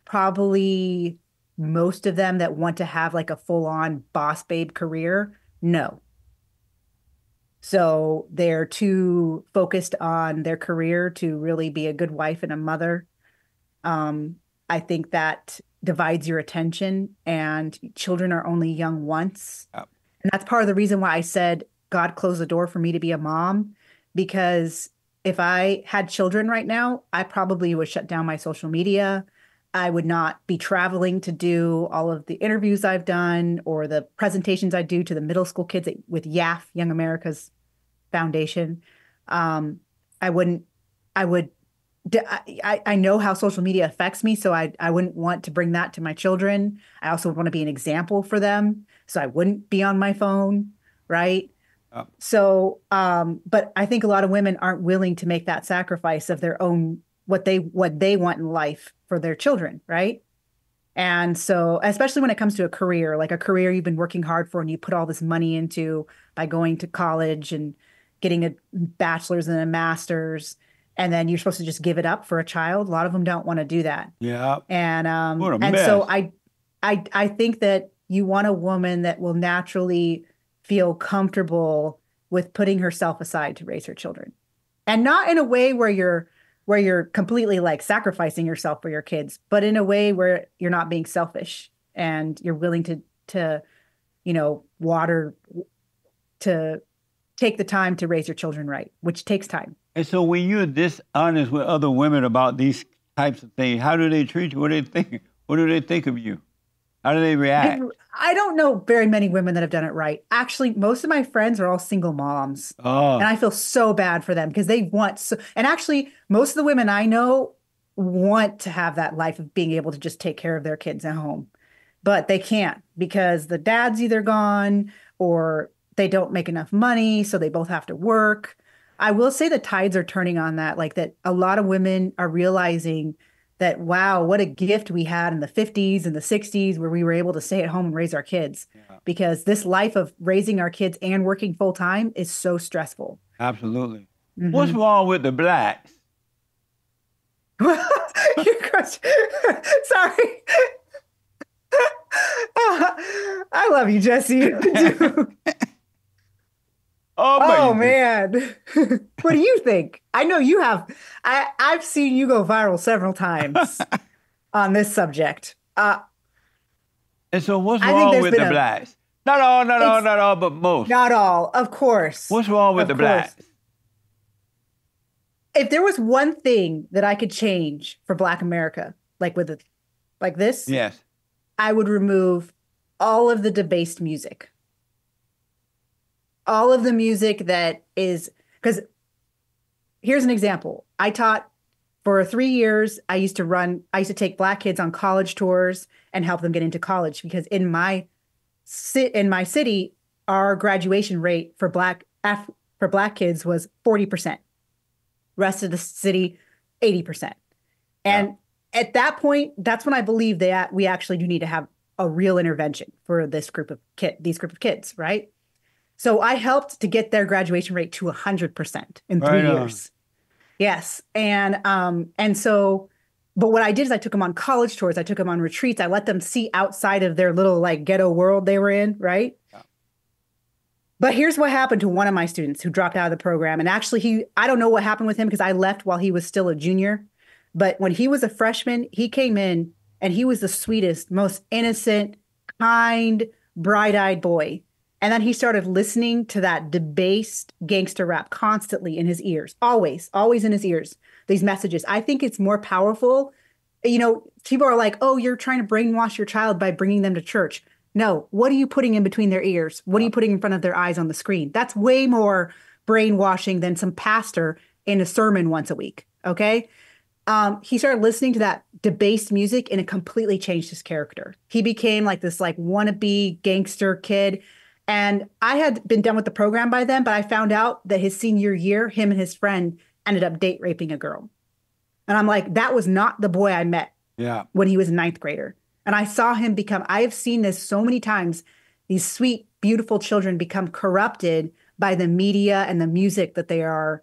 probably most of them that want to have like a full-on boss babe career, no. So they're too focused on their career to really be a good wife and a mother. Um, I think that divides your attention, and children are only young once. Yep. And that's part of the reason why I said God closed the door for me to be a mom, because if I had children right now, I probably would shut down my social media. I would not be traveling to do all of the interviews I've done or the presentations I do to the middle school kids with YAF, Young America's Foundation. Um, I wouldn't, I would, I know how social media affects me, so I wouldn't want to bring that to my children. I also want to be an example for them, so I wouldn't be on my phone, right? Yep. So, but I think a lot of women aren't willing to make that sacrifice of their own what they want in life for their children, right? And so, especially when it comes to a career, like a career you've been working hard for and you put all this money into by going to college and getting a bachelor's and a master's, and then you're supposed to just give it up for a child. A lot of them don't want to do that. Yeah. And What a and so mess. I think that you want a woman that will naturally feel comfortable with putting herself aside to raise her children. And not in a way where you're completely like sacrificing yourself for your kids, but in a way where you're not being selfish and you're willing to water to take the time to raise your children right, which takes time. And so when you're this honest with other women about these types of things, how do they treat you? What do they think? What do they think of you? How do they react? I don't know very many women that have done it right. Actually, most of my friends are all single moms. And Oh, I feel so bad for them because they want so, and actually, most of the women I know want to have that life of being able to just take care of their kids at home, but they can't because the dad's either gone or they don't make enough money, so they both have to work. I will say the tides are turning on that, like that a lot of women are realizing that, wow, what a gift we had in the 50s and the 60s where we were able to stay at home and raise our kids. yeah, Because this life of raising our kids and working full time is so stressful. absolutely. What's Hmm. wrong with the blacks? Your question. Sorry. I love you, Jesse. I do. Oh Amazing. man. What do you think? I know you have. I've seen you go viral several times on this subject. And so what's I think wrong there's with been the a blacks? Not all, not all, it's not all, but most. not all, of course. What's wrong with Of the course. blacks? If there was one thing that I could change for Black America, like this, Yes. I would remove all of the debased music. All of the music that is, because here's an example. I taught for 3 years. I used to take Black kids on college tours and help them get into college because in my city, our graduation rate for for Black kids was 40%. Rest of the city, 80%. Yeah. And at that point, that's when I believe that we actually do need to have a real intervention for these group of kids, right? So I helped to get their graduation rate to 100% in three Right on. years. Yes. And so, but what I did is I took them on college tours, I took them on retreats, I let them see outside of their little like ghetto world they were in, right? Yeah. But here's what happened to one of my students who dropped out of the program. And actually, I don't know what happened with him because I left while he was still a junior. But when he was a freshman, he came in and he was the sweetest, most innocent, kind, bright-eyed boy. And then he started listening to that debased gangster rap constantly in his ears, always, always in his ears, these messages. I think it's more powerful. You know, people are like, oh, you're trying to brainwash your child by bringing them to church. No, what are you putting in between their ears? What are Yeah. you putting in front of their eyes on the screen? That's way more brainwashing than some pastor in a sermon once a week. Okay. He started listening to that debased music and it completely changed his character. He became like this like wannabe gangster kid. And I had been done with the program by then, but I found out that his senior year, him and his friend ended up date raping a girl. And I'm like, that was not the boy I met Yeah. when he was a ninth grader. And I saw him I have seen this so many times, these sweet, beautiful children become corrupted by the media and the music that they are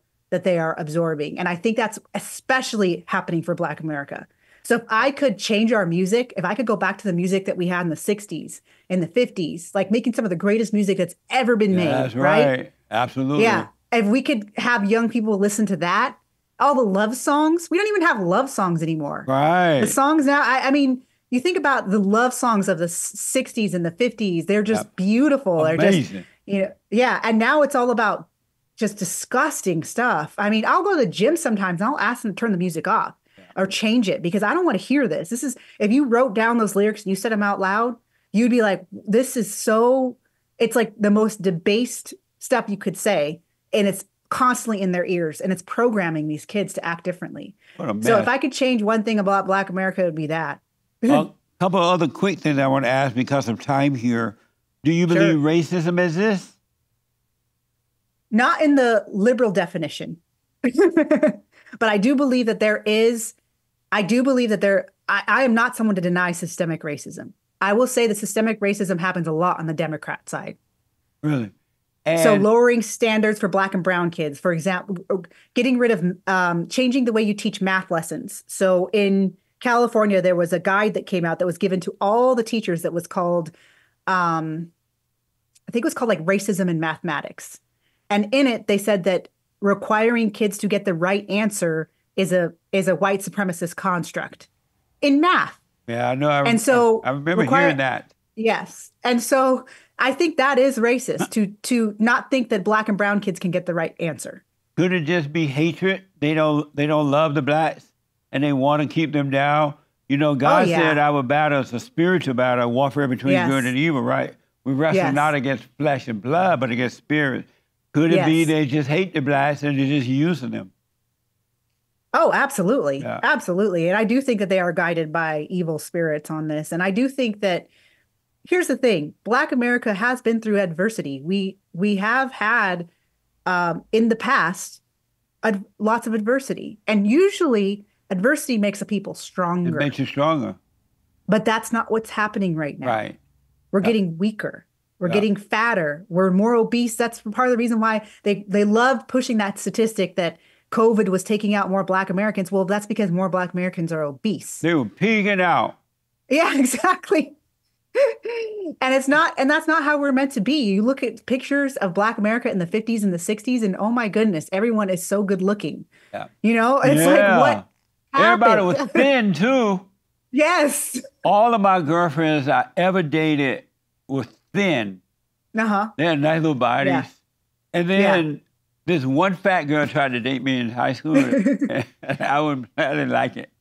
absorbing. And I think that's especially happening for Black America. So if I could change our music, if I could go back to the music that we had in the 60s, in the 50s, like making some of the greatest music that's ever been Yeah, made, that's right? right. Absolutely. Yeah. If we could have young people listen to that, all the love songs, we don't even have love songs anymore. The Right. songs now, I mean, you think about the love songs of the 60s and the 50s, they're Yeah. just beautiful. They're just, Amazing. yeah. And now it's all about just disgusting stuff. I mean, I'll go to the gym sometimes and I'll ask them to turn the music off or change it because I don't want to hear this. If you wrote down those lyrics and you said them out loud, you'd be like, it's like the most debased stuff you could say. And it's constantly in their ears and it's programming these kids to act differently. What a So if mess. I could change one thing about Black America, it would be that. A couple of other quick things I want to ask because of time here. Do you Sure. believe racism exists? Not in the liberal definition, but I do believe that I am not someone to deny systemic racism. I will say that systemic racism happens a lot on the Democrat side. Really? So And lowering standards for Black and brown kids, for example, getting rid of, changing the way you teach math lessons. So in California, there was a guide that came out that was given to all the teachers that was called, I think it was called like racism in mathematics. And in it, they said that requiring kids to get the right answer is a white supremacist construct in math. yeah, I know. And so I remember hearing that. Yes. And so I think that is racist to not think that black and brown kids can get the right answer. Could it just be hatred? They don't love the blacks and they want to keep them down. You know, Oh God said yeah. our battle is a spiritual battle, a warfare between good Yes. and evil, right? We wrestle not Yes. against flesh and blood, but against spirit. Could it be Yes. they just hate the blacks and they're just using them? Oh, absolutely. Yeah. Absolutely. And I do think that they are guided by evil spirits on this. And I do think that here's the thing, Black America has been through adversity. We have had in the past lots of adversity. And usually adversity makes a people It makes stronger. you stronger. But that's not what's happening right now. Right. We're Yeah. getting weaker. We're Yeah. getting fatter. We're more obese. That's part of the reason why they loved pushing that statistic that COVID was taking out more Black Americans. Well, that's because more Black Americans are obese. They were pigging out. Yeah, exactly. And that's not how we're meant to be. You look at pictures of Black America in the 50s and the 60s, and oh my goodness, everyone is so good looking. Yeah. You know, it's like Yeah. what Everybody was happened? thin too. Yes. All of my girlfriends I ever dated were thin. Uh-huh. They had nice little bodies. Yeah. And then this one fat girl tried to date me in high school, and I didn't like it.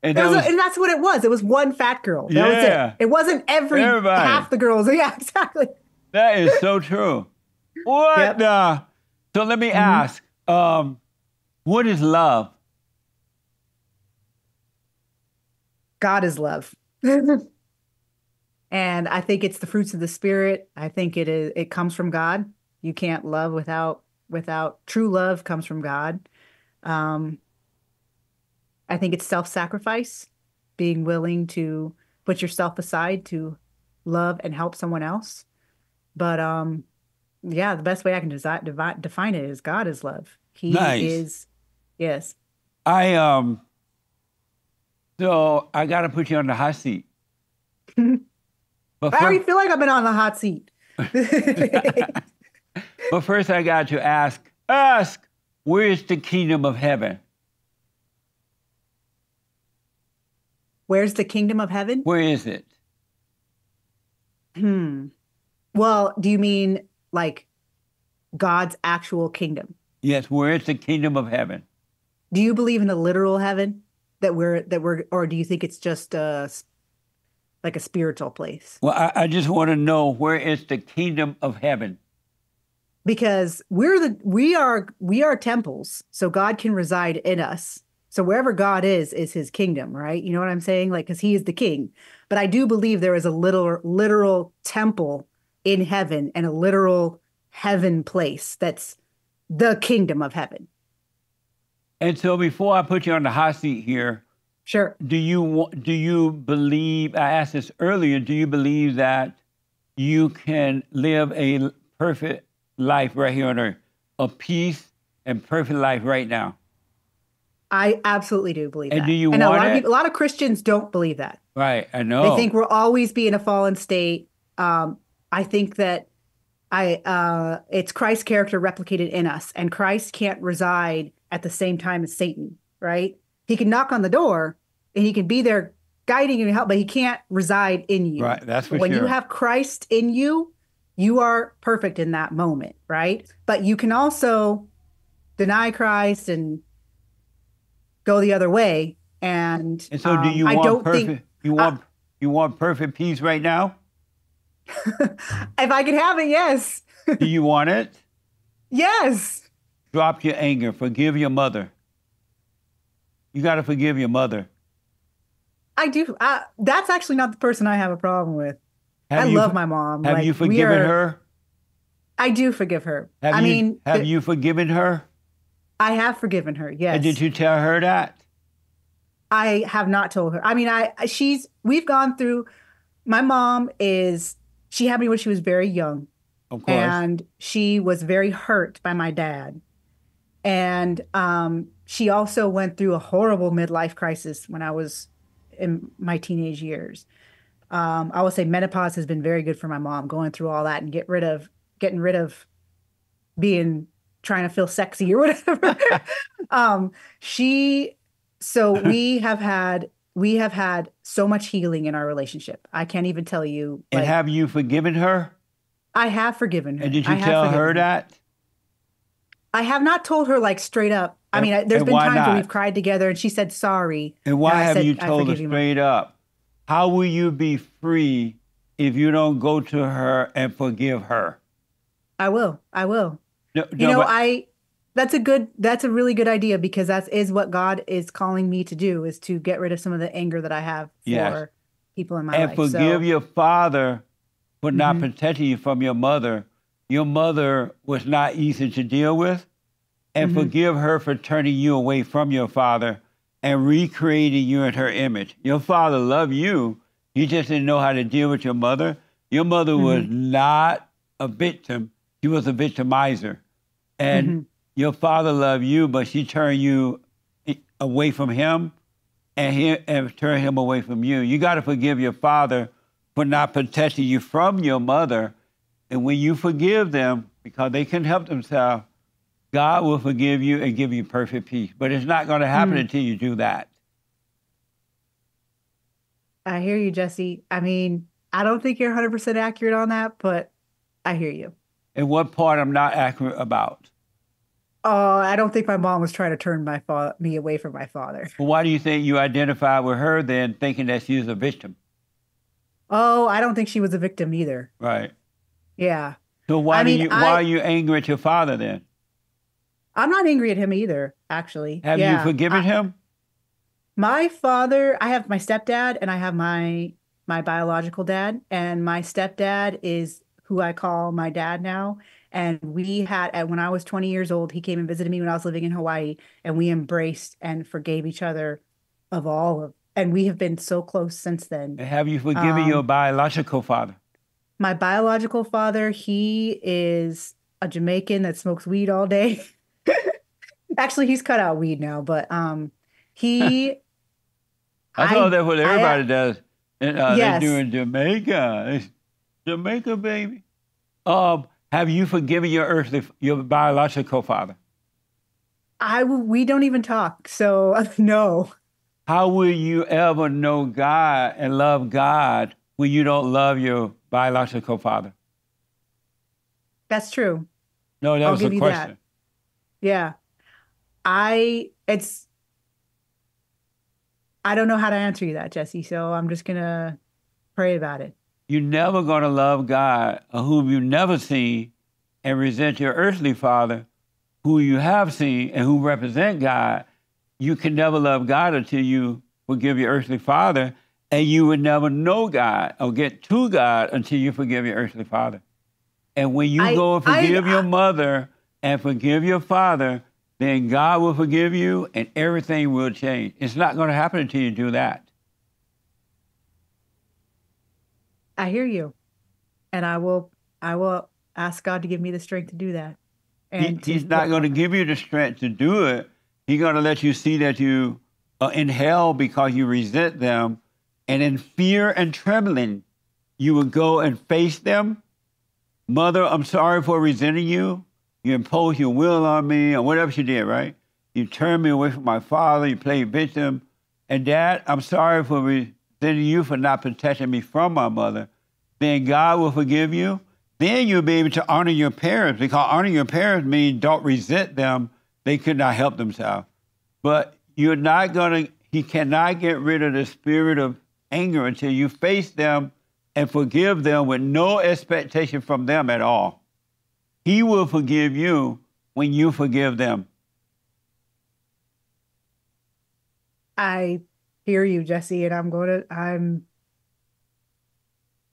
And that was, And that's what it was. It was one fat girl. That was Yeah. it. It wasn't Everybody. half the girls. Yeah, exactly. that is so true. What Yep. the? So let me ask, what is love? God is love. And I think it's the fruits of the spirit. I think it comes from God. You can't love without true love comes from God. Um, I think it's self-sacrifice, being willing to put yourself aside to love and help someone else. But yeah, the best way I can define it is God is love. He Nice. is, yes. So I got to put you on the hot seat. But I already first, feel like I've been on the hot seat. but first I got to ask, where is the kingdom of heaven? Where's the kingdom of heaven? Where is it? Well, do you mean like God's actual kingdom? Yes, where is the kingdom of heaven? Do you believe in a literal heaven or do you think it's just like a spiritual place? Well, I just want to know, where is the kingdom of heaven? Because we are temples, so God can reside in us. So wherever God is his kingdom, right? You know what I'm saying? Like, because he is the king. But I do believe there is a literal temple in heaven and a literal heaven place that's the kingdom of heaven. And so before I put you on the hot seat here, Sure. do you believe, I asked this earlier, do you believe that you can live a perfect life right here on earth, a peace and perfect life right now? I absolutely do believe And that. do you and want it? a lot of Christians don't believe that. Right, I know. They think we'll always be in a fallen state. I think that it's Christ's character replicated in us, and Christ can't reside at the same time as Satan, right? He can knock on the door and he can be there guiding you and help, but he can't reside in you. Right, that's for When sure. you have Christ in you, you are perfect in that moment, right? But you can also deny Christ and go the other way. And so do you I want don't perfect, think you want perfect peace right now? if I could have it, yes. Do you want it? Yes. Drop your anger, forgive your mother. You got to forgive your mother. I do. That's actually not the person I have a problem with. I love my mom. Have Like, you forgiven her? I do forgive her. Have you forgiven her? I have forgiven her. Yes. And did you tell her that? I have not told her. I mean, we've gone through, my mom she had me when she was very young. Of course. And she was very hurt by my dad. And she also went through a horrible midlife crisis when I was in my teenage years. I would say menopause has been very good for my mom, going through all that and getting rid of trying to feel sexy or whatever. So we have had we have had so much healing in our relationship. I can't even tell you. And Like, have you forgiven her? I have forgiven And her. did I you have tell forgiven her her. that? I have not told her like straight up. I mean, there's And been why times where we've not? cried together and she said sorry. And And why I have said, you I told her forgive you, Mom. straight up? How will you be free if you don't go to her and forgive her? I will. I will. No, You no, know, but that's a really good idea because that is what God is calling me to do is to get rid of some of the anger that I have yes. for people in my And life. forgive So, your father for not mhm, protecting you from your mother. Your mother was not easy to deal with. And mhm, forgive her for turning you away from your father and recreating you in her image. Your father loved you. He just didn't know how to deal with your mother. Your mother was mhm, not a victim. She was a victimizer. And mhm. your father loved you, but she turned you away from him and turned him away from you. You got to forgive your father for not protecting you from your mother. And when you forgive them, because they can help themselves, God will forgive you and give you perfect peace. But it's not going to happen Mm. until you do that. I hear you, Jesse. I mean, I don't think you're 100% accurate on that, but I hear you. And what part I'm not accurate about? Oh, I don't think my mom was trying to turn me away from my father. Well, why do you think you identified with her then, thinking that she was a victim? Oh, I don't think she was a victim either. Right. Yeah. So I mean, why are you angry at your father then? I'm not angry at him either, actually. Have you Yeah. forgiven him? My father, I have my stepdad and I have my biological dad, and my stepdad is who I call my dad now. And when I was 20 years old, he came and visited me when I was living in Hawaii, and we embraced and forgave each other and we have been so close since then. And have you forgiven your Um, biological father? my biological father, he is a Jamaican that smokes weed all day. Actually, he's cut out weed now, but he I thought that's what I everybody does. And, they do yes, in Jamaica. It's Jamaica, baby. Have you forgiven your biological father? we don't even talk. So no. How will you ever know God and love God when you don't love your biological father? That's true. No, that I'll was a give you that. question. Yeah. I it's I don't know how to answer you that, Jesse. So I'm just gonna pray about it. You're never going to love God whom you never seen and resent your earthly father who you have seen and who represent God. You can never love God until you forgive your earthly father, and you would never know God or get to God until you forgive your earthly father. And when you I go and I, forgive your mother and forgive your father, then God will forgive you and everything will change. It's not going to happen until you do that. I hear you. And I will ask God to give me the strength to do that and to He's not work going on to that. give you the strength to do it. He's going to let you see that you are in hell because you resent them. And in fear and trembling, you will go and face them. Mother, I'm sorry for resenting you. You imposed your will on me or whatever she did, right? You turned me away from my father. You played victim. And Dad, I'm sorry for resenting you for not protecting me from my mother. Then God will forgive you. Then you'll be able to honor your parents, because honoring your parents means don't resent them. They could not help themselves. But he cannot get rid of the spirit of anger until you face them and forgive them with no expectation from them at all. He will forgive you when you forgive them. I hear you, Jesse, and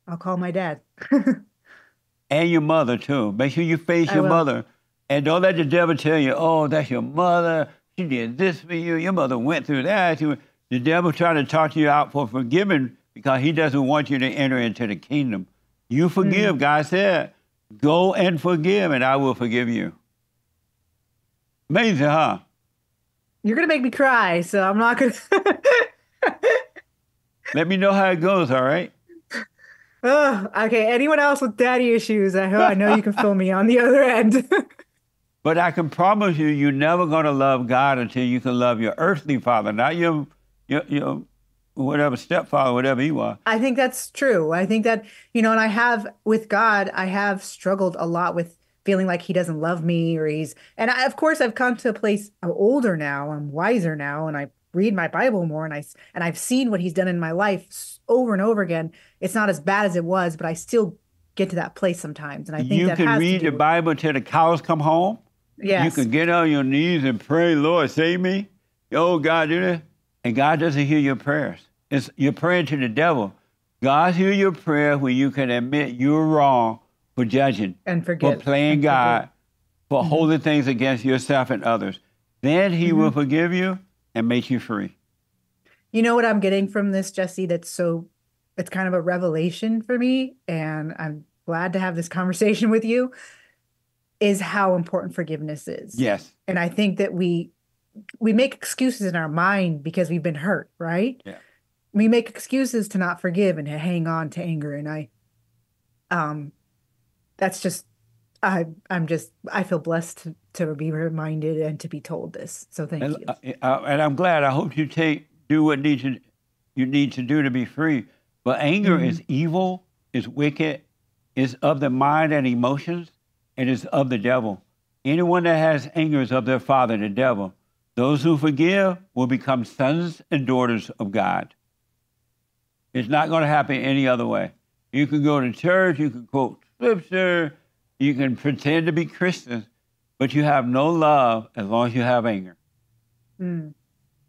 I'll call my dad. And your mother, too. Make sure you face I your will. mother. And don't let the devil tell you, oh, that's your mother. She did this for you. Your mother went through that. The devil trying to talk you out for forgiving because he doesn't want you to enter into the kingdom. You Mm. forgive. God said, go and forgive, and I will forgive you. Amazing, huh? You're gonna make me cry, so I'm not gonna. Let me know how it goes, all right? Oh, okay. Anyone else with daddy issues? I know you can fill me on the other end. But I can promise you're never going to love God until you can love your earthly father, not your whatever stepfather, whatever he was. I think that's true. I think that, and I have with God, I have struggled a lot with feeling like he doesn't love me and of course I've come to a place. I'm older now, I'm wiser now, and I read my Bible more, and I've seen what he's done in my life over and over again. It's not as bad as it was, but I still get to that place sometimes. And I think you that can has read to do the Bible till the cows come home. Yes. You can get on your knees and pray, Lord, save me. Oh, God, do this. And God doesn't hear your prayers. You're praying to the devil. God hears your prayer when you can admit you're wrong for judging, and forgive, for playing God, for holding things against yourself and others. Then he will forgive you and make you free. You know what I'm getting from this, Jesse? It's kind of a revelation for me, and I'm glad to have this conversation with you, is how important forgiveness is. Yes. And I think that we make excuses in our mind because we've been hurt, right? Yeah. We make excuses to not forgive and to hang on to anger. And that's just, I feel blessed to be reminded and to be told this. So thank you. And I'm glad. I hope you do what you need to do to be free. But anger is evil, is wicked, is of the mind and emotions, and is of the devil. Anyone that has anger is of their father, the devil. Those who forgive will become sons and daughters of God. It's not going to happen any other way. You can go to church, you can quote scripture, you can pretend to be Christians, but you have no love as long as you have anger.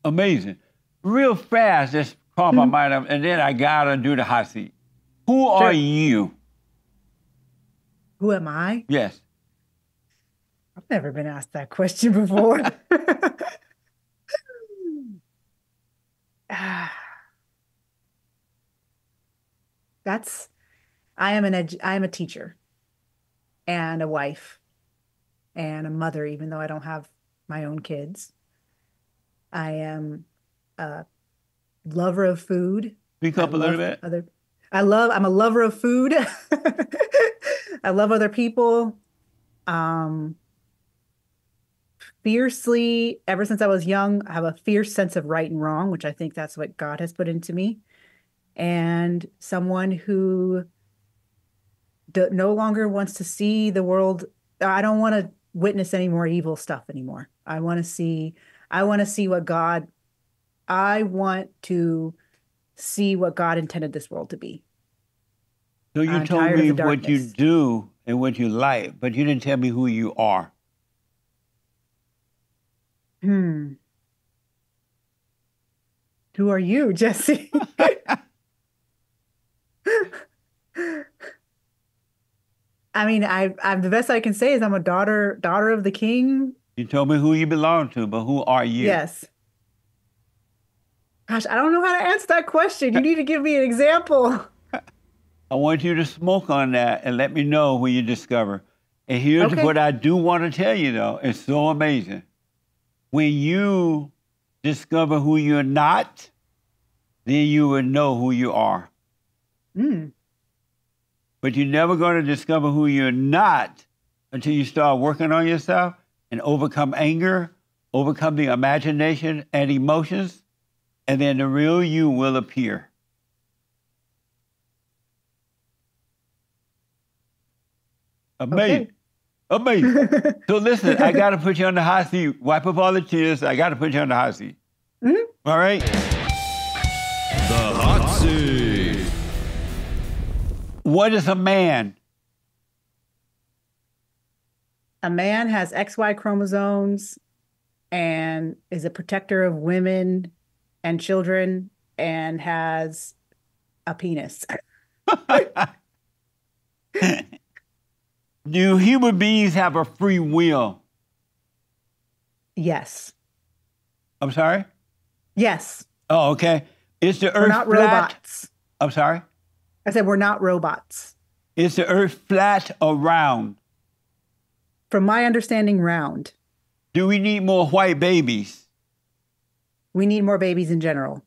Amazing. Real fast, just call my mind up, and then I got to do the hot seat. Who are you? Who am I? Yes. I've never been asked that question before. I am a teacher and a wife and a mother, even though I don't have my own kids. I am a lover of food. Speak up a little bit. I'm a lover of food. I love other people. Fiercely, ever since I was young, I have a fierce sense of right and wrong, which I think that's what God has put into me. And someone who no longer wants to see the world. I don't want to witness any more evil stuff anymore. I want to see what God, I want to see what God intended this world to be. So you told me what you do and what you like, but you didn't tell me who you are. Who are you, Jesse? I mean, I'm the best I can say is I'm a daughter of the King. You told me who you belong to, but who are you? Yes. Gosh, I don't know how to answer that question. You need to give me an example. I want you to smoke on that and let me know who you discover. And here's what I do want to tell you, though. It's so amazing. When you discover who you're not, then you will know who you are. But you're never going to discover who you're not until you start working on yourself and overcome anger, overcome the imagination and emotions, and then the real you will appear. Amazing. Okay. Amazing. So listen, I got to put you on the hot seat. Wipe up all the tears. I got to put you on the hot seat. All right? The hot seat. What is a man? A man has XY chromosomes and is a protector of women and children and has a penis. Do human beings have a free will? Yes. I'm sorry? Yes. Oh, okay. Is the earth We're not flat? robots. I'm sorry? I said we're not robots. Is the earth flat or round? From my understanding, round. Do we need more white babies? We need more babies in general.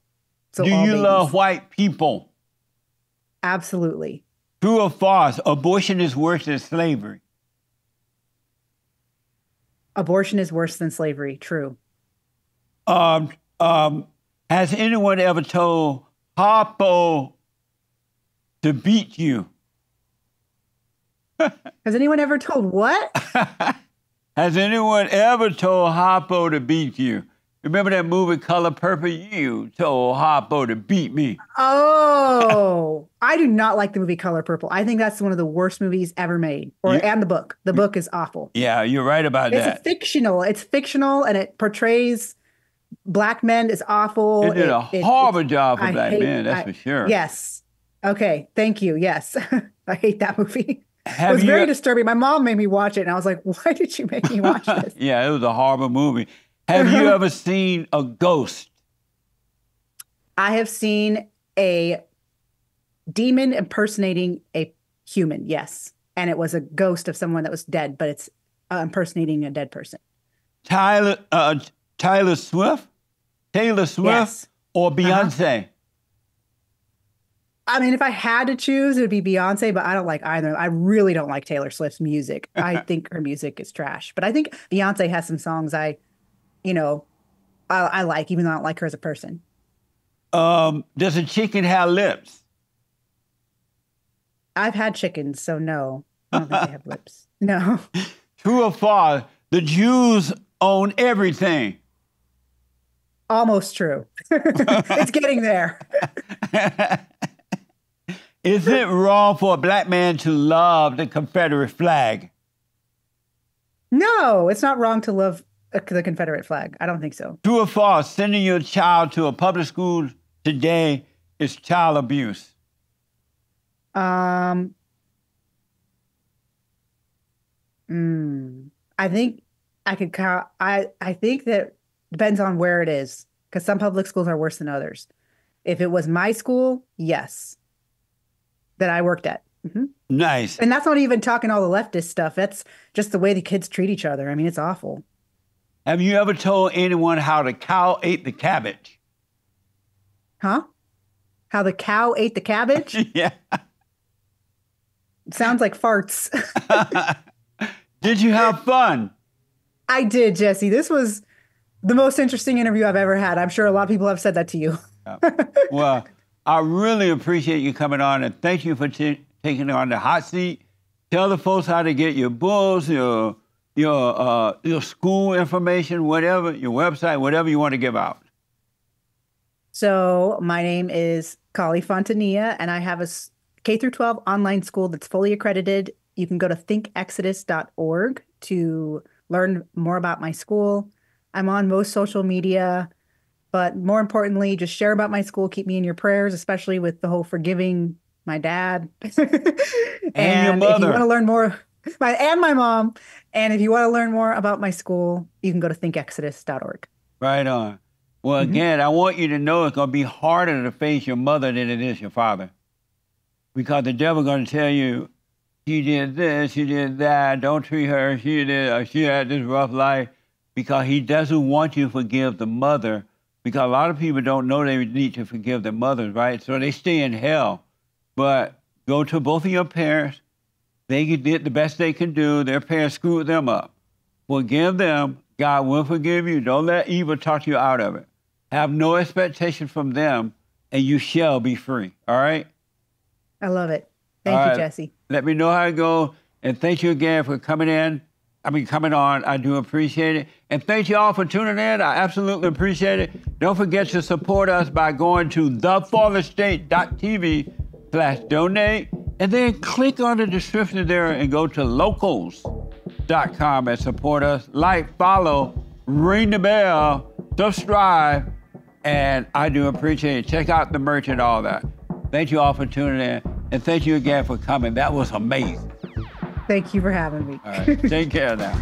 So do you love white people? Absolutely. True or false, abortion is worse than slavery? Abortion is worse than slavery. True. Has anyone ever told Harpo to beat you? Has anyone ever told what? Has anyone ever told Harpo to beat you? Remember that movie Color Purple? You told Harpo to beat me. Oh, I do not like the movie Color Purple. I think that's one of the worst movies ever made. And the book. The book is awful. Yeah, you're right about that. It's fictional, and it portrays black men as awful. It did a horrible job for black men, that's for sure. Yes. Okay, thank you. Yes. I hate that movie. It was very disturbing. My mom made me watch it, and I was like, why did you make me watch this? Yeah, it was a horrible movie. Have you ever seen a ghost? I have seen a demon impersonating a human, yes. And it was a ghost of someone that was dead, but it's impersonating a dead person. Taylor Swift? Yes. Or Beyonce? I mean, if I had to choose, it would be Beyonce, but I don't like either. I really don't like Taylor Swift's music. I think her music is trash. But I think Beyonce has some songs I like, even though I don't like her as a person. Does a chicken have lips? I've had chickens, so no. I don't think they have lips. No. True or false? The Jews own everything. Almost true. It's getting there. Is it wrong for a black man to love the Confederate flag? No, it's not wrong to love the Confederate flag. I don't think so. True or false? Sending your child to a public school today is child abuse. I think I could count. I think that depends on where it is, because some public schools are worse than others. If it was my school, yes, that I worked at. Mm-hmm. Nice. And that's not even talking all the leftist stuff. That's just the way the kids treat each other. I mean, it's awful. Have you ever told anyone how the cow ate the cabbage? Huh? How the cow ate the cabbage? Yeah. Sounds like farts. Did you have fun? I did, Jesse. This was the most interesting interview I've ever had. I'm sure a lot of people have said that to you. Well, I really appreciate you coming on, and thank you for taking on the hot seat. Tell the folks how to get your books, your school information, whatever, your website, whatever you want to give out. So my name is Kali Fontanilla, and I have a K through 12 online school that's fully accredited. You can go to thinkexodus.org to learn more about my school. I'm on most social media, but more importantly, just share about my school. Keep me in your prayers, especially with the whole forgiving my dad. And your mother. If you want to learn more, and my mom. And if you want to learn more about my school, you can go to thinkexodus.org. Right on. Well, again, I want you to know it's going to be harder to face your mother than it is your father. Because the devil's going to tell you, she did this, she did that, don't treat her, she had this rough life. Because he doesn't want you to forgive the mother. Because a lot of people don't know they need to forgive their mothers, right? So they stay in hell. But go to both of your parents. They did the best they can do. Their parents screwed them up. Forgive them. God will forgive you. Don't let evil talk you out of it. Have no expectation from them, and you shall be free. All right? I love it. Thank you, Jesse. Let me know how it goes. And thank you again for coming on. I do appreciate it. And thank you all for tuning in. I absolutely appreciate it. Don't forget to support us by going to thefatherstate.tv/donate. And then click on the description there and go to locals.com and support us. Like, follow, ring the bell, subscribe. And I do appreciate it. Check out the merch and all that. Thank you all for tuning in. And thank you again for coming. That was amazing. Thank you for having me. All right. Take care now.